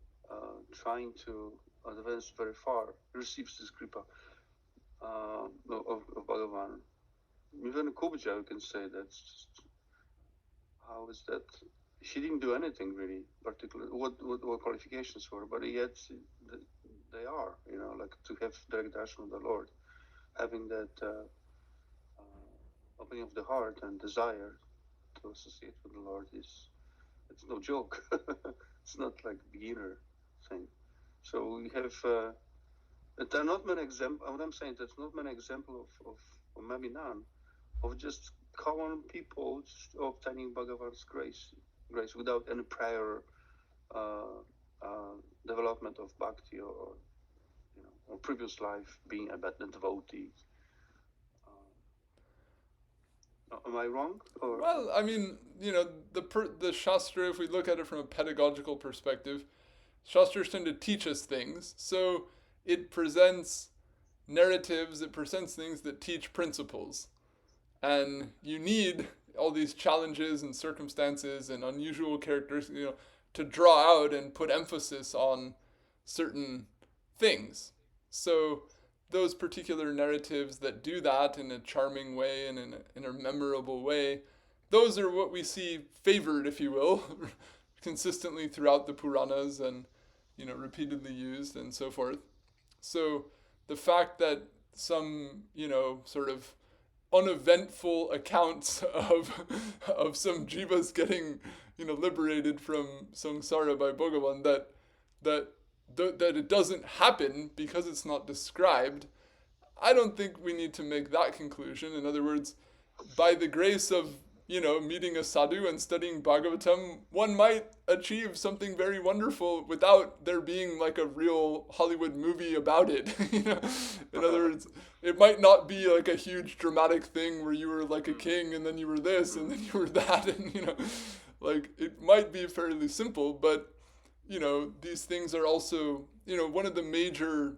trying to advance very far, receives this kripa of Bhagavān. Even Kubja, you can say that's just, how is that? He didn't do anything really particular. What qualifications were, but yet they are, like to have direct darshan of the Lord, having that opening of the heart and desire to associate with the Lord it's no joke. It's not like beginner thing. So we have there are not many examples. What I'm saying, there's not many examples of or maybe none, of just common people just obtaining Bhagava's grace without any prior development of bhakti or previous life being a devotee. Am I wrong? Or? Well, I mean, the Shastra, if we look at it from a pedagogical perspective, Shastras tend to teach us things. So it presents narratives, it presents things that teach principles. And you need all these challenges and circumstances and unusual characters, to draw out and put emphasis on certain things. So those particular narratives that do that in a charming way and in a memorable way, those are what we see favored, if you will, consistently throughout the Puranas and, repeatedly used and so forth. So the fact that some, sort of uneventful accounts of some jivas getting, liberated from samsara by Bhagavan, that it doesn't happen because it's not described, I don't think we need to make that conclusion. In other words, by the grace of, meeting a sadhu and studying Bhagavatam, one might achieve something very wonderful without there being like a real Hollywood movie about it. In other words, it might not be like a huge dramatic thing where you were like a king and then you were this and then you were that, and like it might be fairly simple, but these things are also, one of the major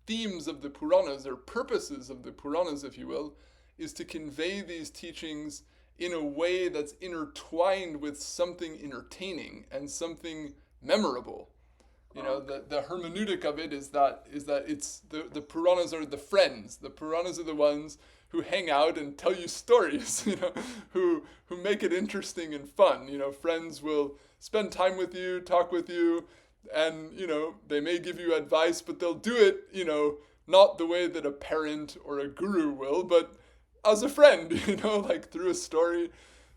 themes of the Puranas, or purposes of the Puranas, if you will, is to convey these teachings in a way that's intertwined with something entertaining and something memorable. The hermeneutic of it is that it's the Puranas are the friends. The Puranas are the ones who hang out and tell you stories, who make it interesting and fun. Friends will spend time with you, talk with you, and, they may give you advice, but they'll do it, not the way that a parent or a guru will, but as a friend, like through a story.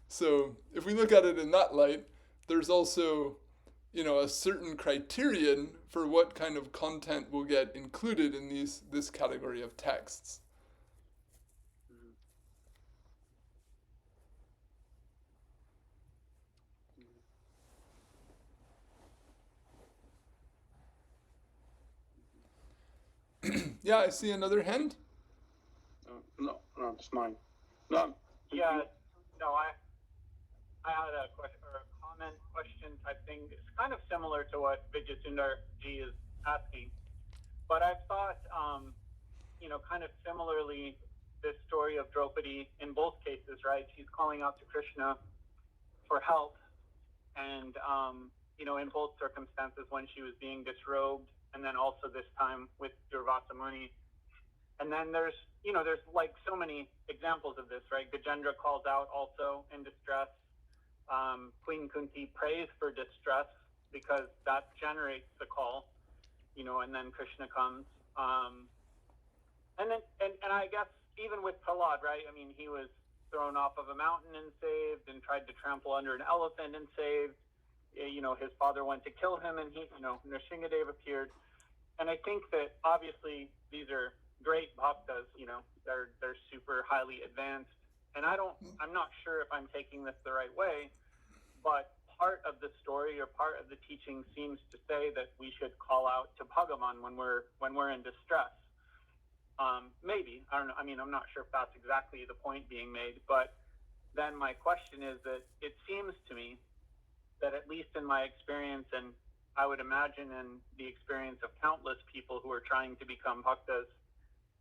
So if we look at it in that light, there's also, a certain criterion for what kind of content will get included in this category of texts. Yeah, I see another hand. No, it's mine. No. Yeah, no, I had a question or a comment question type thing. It's kind of similar to what Vijay Ji is asking, but I've thought, kind of similarly, this story of Draupadi in both cases, right? She's calling out to Krishna for help, and in both circumstances, when she was being disrobed and then also this time with Durvasa Muni. And then there's like so many examples of this, right? Gajendra calls out also in distress. Queen Kunti prays for distress because that generates the call, and then Krishna comes. And I guess even with Prahlad, right? I mean, he was thrown off of a mountain and saved, and tried to trample under an elephant and saved. His father went to kill him, and Nrsimhadev appeared. And I think that obviously these are great bhaktas, they're super highly advanced. And I'm not sure if I'm taking this the right way, but part of the story or part of the teaching seems to say that we should call out to Bhagavān when we're in distress. Maybe, I don't know. I mean, I'm not sure if that's exactly the point being made, but then my question is that it seems to me that, at least in my experience, and I would imagine in the experience of countless people who are trying to become bhaktas,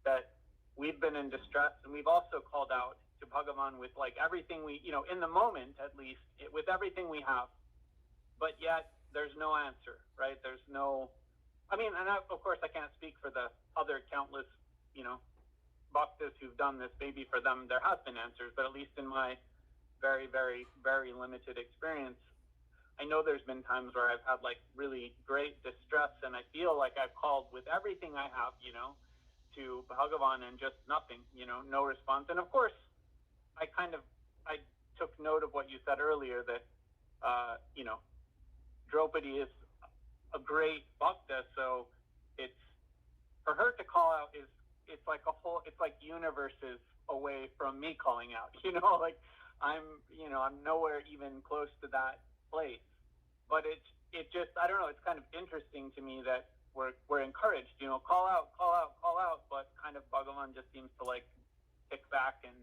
that we've been in distress, and we've also called out to Bhagavān with like everything we, in the moment at least, with everything we have, but yet there's no answer, right? There's no, I mean, and of course I can't speak for the other countless, bhaktas who've done this. Maybe for them there has been answers, but at least in my very, very, very limited experience, I know there's been times where I've had like really great distress, and I feel like I've called with everything I have, to Bhagavān, and just nothing, no response. And of course, I took note of what you said earlier, that, Draupadi is a great bhakta, so it's, for her to call out it's like universes away from me calling out, like I'm nowhere even close to that place. But it just, I don't know, it's kind of interesting to me that we're encouraged, call out, but kind of Bhagavān just seems to like kick back, and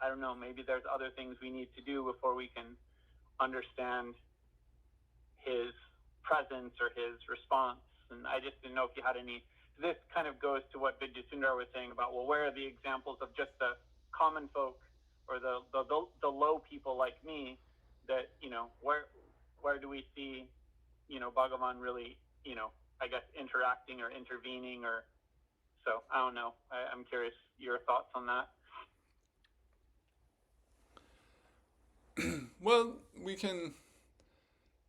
I don't know, maybe there's other things we need to do before we can understand his presence or his response. And I just didn't know if you had any. This kind of goes to what Vidyasundar was saying about, well, where are the examples of just the common folk or the low people like me, that, where do we see, Bhagavān really, I guess, interacting or intervening, or so, I don't know. I'm curious your thoughts on that. Well,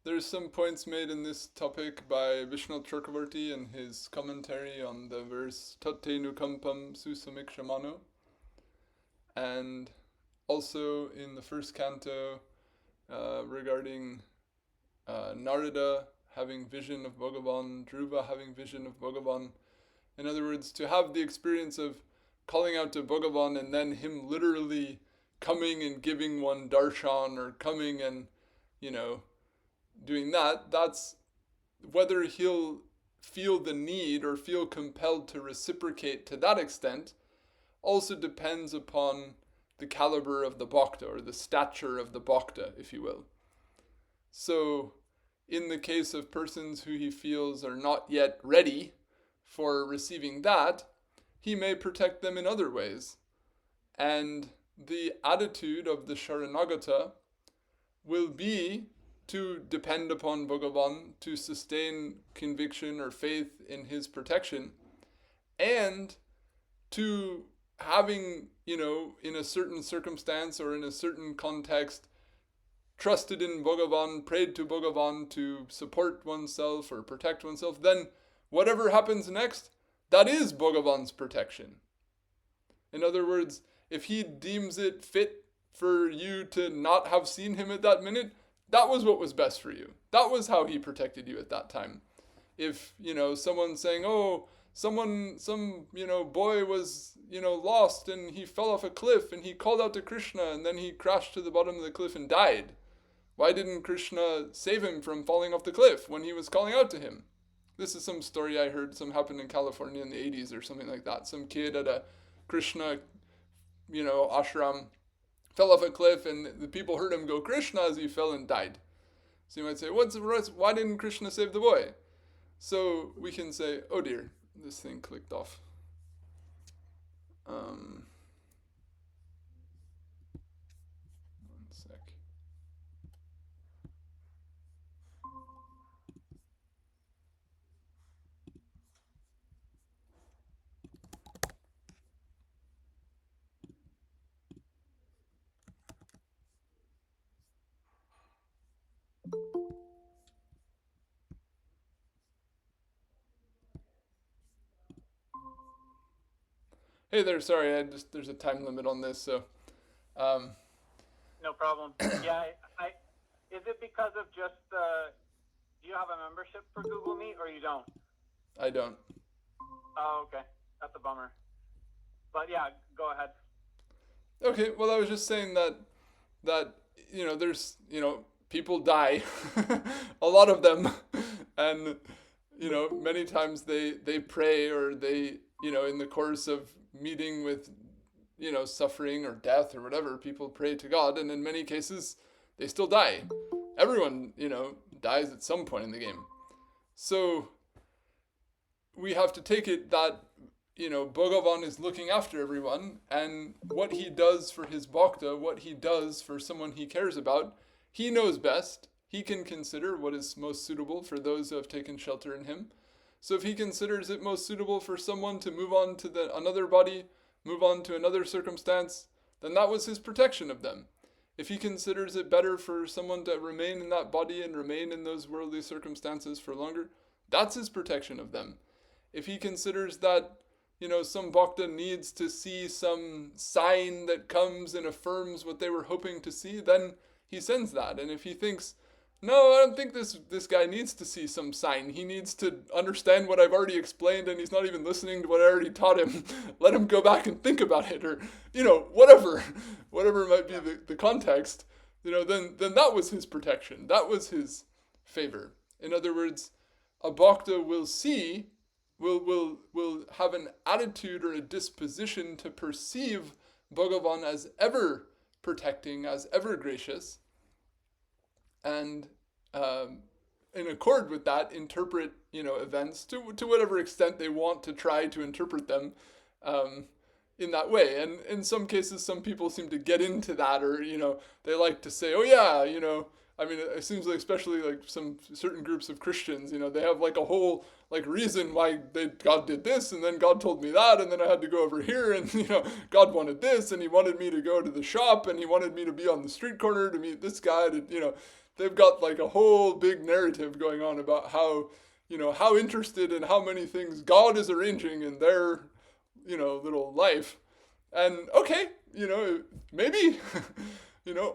there's some points made in this topic by Vishnu Chakravarti in his commentary on the verse Tate Nukampam Susamikshamano, and also in the first canto regarding Narada having vision of Bhagavān, Dhruva having vision of Bhagavān. In other words, to have the experience of calling out to Bhagavān and then him literally coming and giving one darshan, or coming and, doing that's whether he'll feel the need or feel compelled to reciprocate to that extent also depends upon the caliber of the bhakta, or the stature of the bhakta, if you will. So in the case of persons who he feels are not yet ready for receiving that, he may protect them in other ways. And the attitude of the Sharanagata will be to depend upon Bhagavān, to sustain conviction or faith in his protection, and to having, in a certain circumstance or in a certain context, trusted in Bhagavān, prayed to Bhagavān to support oneself or protect oneself, then whatever happens next, that is Bhagavān's protection. In other words, if he deems it fit for you to not have seen him at that minute, that was what was best for you. That was how he protected you at that time. If, someone's saying, some boy was, lost and he fell off a cliff and he called out to Krishna and then he crashed to the bottom of the cliff and died. Why didn't Krishna save him from falling off the cliff when he was calling out to him? This is some story I heard, some happened in California in the 80s or something like that. Some kid at a Krishna, ashram, fell off a cliff, and the people heard him go Krishna as he fell and died. So you might say, why didn't Krishna save the boy? So we can say, oh dear, this thing clicked off. One sec. Hey there, sorry, there's a time limit on this, so. No problem. Yeah, I is it because of just do you have a membership for Google Meet or you don't? I don't. Oh, okay. That's a bummer. But yeah, go ahead. Okay, well, I was just saying that there's, people die, a lot of them, and, many times they pray, or they, in the course of meeting with, suffering or death or whatever, people pray to God, and in many cases, they still die. Everyone, dies at some point in the game. So we have to take it that, Bhagavān is looking after everyone, and what he does for his bhakta, what he does for someone he cares about, he knows best. He can consider what is most suitable for those who have taken shelter in him. So if he considers it most suitable for someone to move on to another body, move on to another circumstance, then that was his protection of them. If he considers it better for someone to remain in that body and remain in those worldly circumstances for longer, that's his protection of them. If he considers that, some bhakta needs to see some sign that comes and affirms what they were hoping to see, then he sends that. And if he thinks, no, I don't think this guy needs to see some sign. He needs to understand what I've already explained, and he's not even listening to what I already taught him. Let him go back and think about it, or, whatever might be the context, then that was his protection. That was his favor. In other words, a bhakta will have an attitude or a disposition to perceive Bhagavān as ever protecting, as ever gracious, and in accord with that, interpret, events to whatever extent they want to try to interpret them in that way. And in some cases, some people seem to get into that, or, they like to say, oh yeah, it seems like, especially like some certain groups of Christians, they have like a whole reason why God did this, and then God told me that, and then I had to go over here, and God wanted this, and he wanted me to go to the shop, and he wanted me to be on the street corner to meet this guy, they've got like a whole big narrative going on about how, how interested in how many things God is arranging in their, little life. And okay, maybe,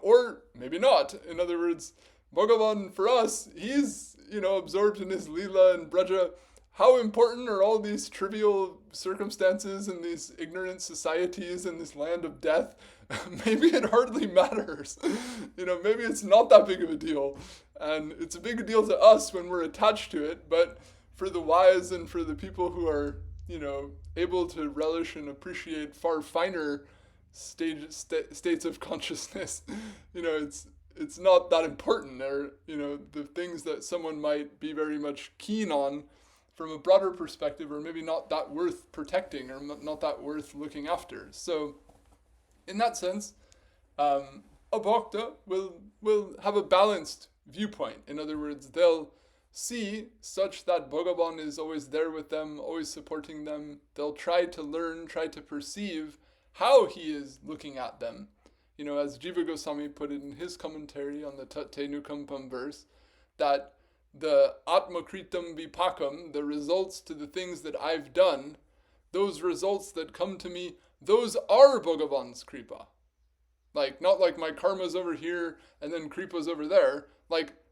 or maybe not. In other words, Bhagavān for us, he's, absorbed in his Leela and Braja. How important are all these trivial circumstances in these ignorant societies in this land of death? Maybe it hardly matters. Maybe it's not that big of a deal. And it's a big deal to us when we're attached to it, but for the wise and for the people who are, able to relish and appreciate far finer states of consciousness, it's not that important. Or, the things that someone might be very much keen on from a broader perspective are maybe not that worth protecting, or not that worth looking after. So in that sense, a bhakta will have a balanced viewpoint. In other words, they'll see such that Bhagavān is always there with them, always supporting them. They'll try to learn, try to perceive how he is looking at them. As Jiva Goswami put it in his commentary on the Tat-Te-Nukampam verse, that the atmakritam vipakam, the results to the things that I've done, those results that come to me, those are Bhagavān's kripa. Not like my karma's over here and then kripa's over there.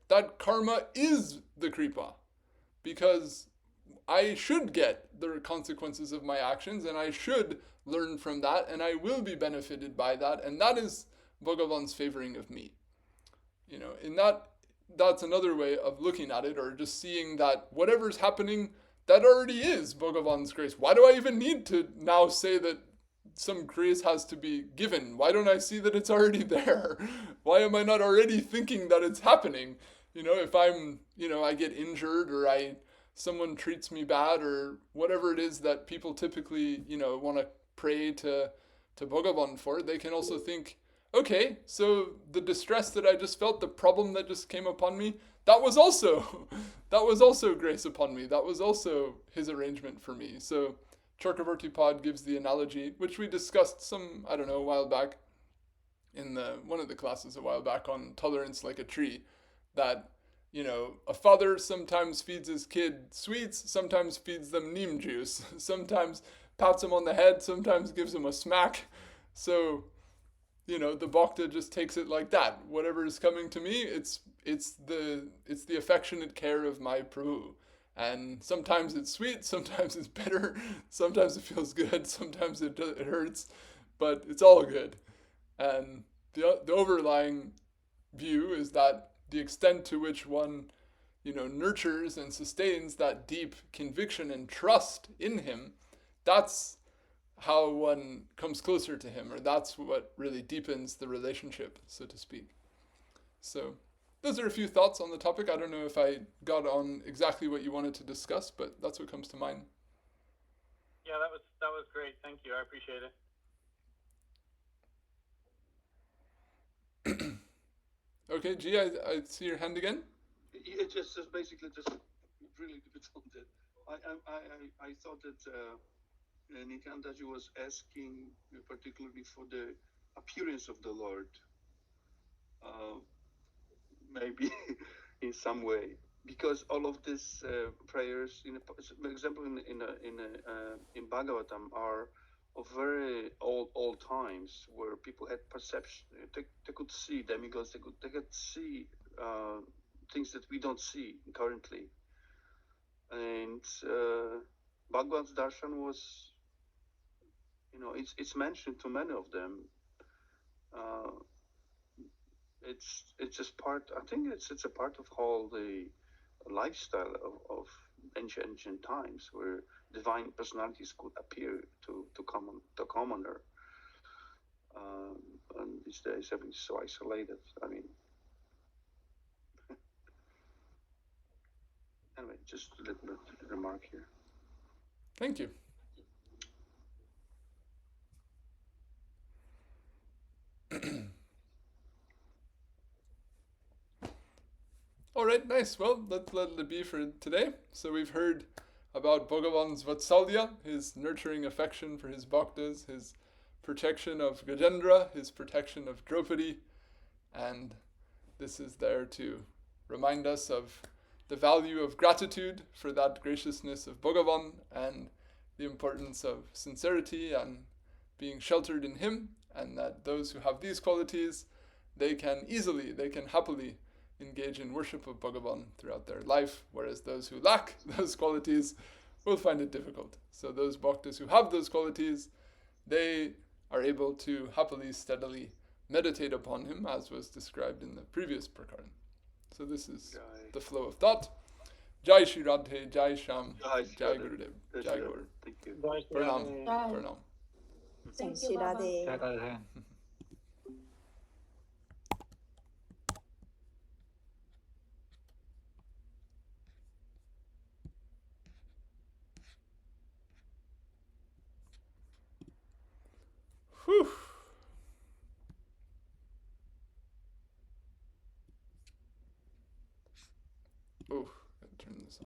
That karma is the kripa, because I should get the consequences of my actions, and I should learn from that, and I will be benefited by that, and that is Bhagavān's favoring of me. That's another way of looking at it, or just seeing that whatever's happening, that already is Bhagavān's grace. Why do I even need to now say that some grace has to be given? Why don't I see that it's already there? Why am I not already thinking that it's happening? If I'm, I get injured, or someone treats me bad, or whatever it is that people typically, want to pray to Bhagavān for, they can also think, okay, so the distress that I just felt, the problem that just came upon me, that was also grace upon me. That was also his arrangement for me. So Chakravarti-pad gives the analogy, which we discussed a while back, in one of the classes a while back, on tolerance like a tree, that, a father sometimes feeds his kid sweets, sometimes feeds them neem juice, sometimes pats him on the head, sometimes gives him a smack. So, the bhakta just takes it like that. Whatever is coming to me, it's the affectionate care of my Prabhu. And sometimes it's sweet, sometimes it's bitter, sometimes it feels good, sometimes it hurts, but it's all good. And the overlying view is that the extent to which one, nurtures and sustains that deep conviction and trust in him, that's how one comes closer to him, or that's what really deepens the relationship, so to speak. So those are a few thoughts on the topic. I don't know if I got on exactly what you wanted to discuss, but that's what comes to mind. Yeah, that was great. Thank you. I appreciate it. Okay, G, I see your hand again. It just basically just really depends on that. I thought that Nikantaji was asking particularly for the appearance of the Lord, maybe in some way, because all of these prayers, for example, in Bhagavatam, are of very old times, where people had perception. They could see demigods. They could see things that we don't see currently. And Bhagwan's darshan was, it's mentioned to many of them. It's just part. I think it's a part of all the lifestyle of ancient times, where divine personalities could appear to commoner. And these days, everything's so isolated. I mean, anyway, just a little bit remark here. Thank you. All right, nice. Well, let's let it be for today. So we've heard about Bhagavan's Vatsalya, his nurturing affection for his bhaktas, his protection of Gajendra, his protection of Draupadi, and this is there to remind us of the value of gratitude for that graciousness of Bhagavan, and the importance of sincerity and being sheltered in him, and that those who have these qualities, they can happily engage in worship of Bhagavan throughout their life, whereas those who lack those qualities will find it difficult. So those bhaktas who have those qualities, they are able to happily, steadily meditate upon him, as was described in the previous prakaran. So this is the flow of thought. Jai Shri Radhe, Jai Sham, Jai Gurudev, Jai Gaur. Thank you. Pranam, Pranam. Thank you, Radhe. Whew. Oh, gotta turn this on.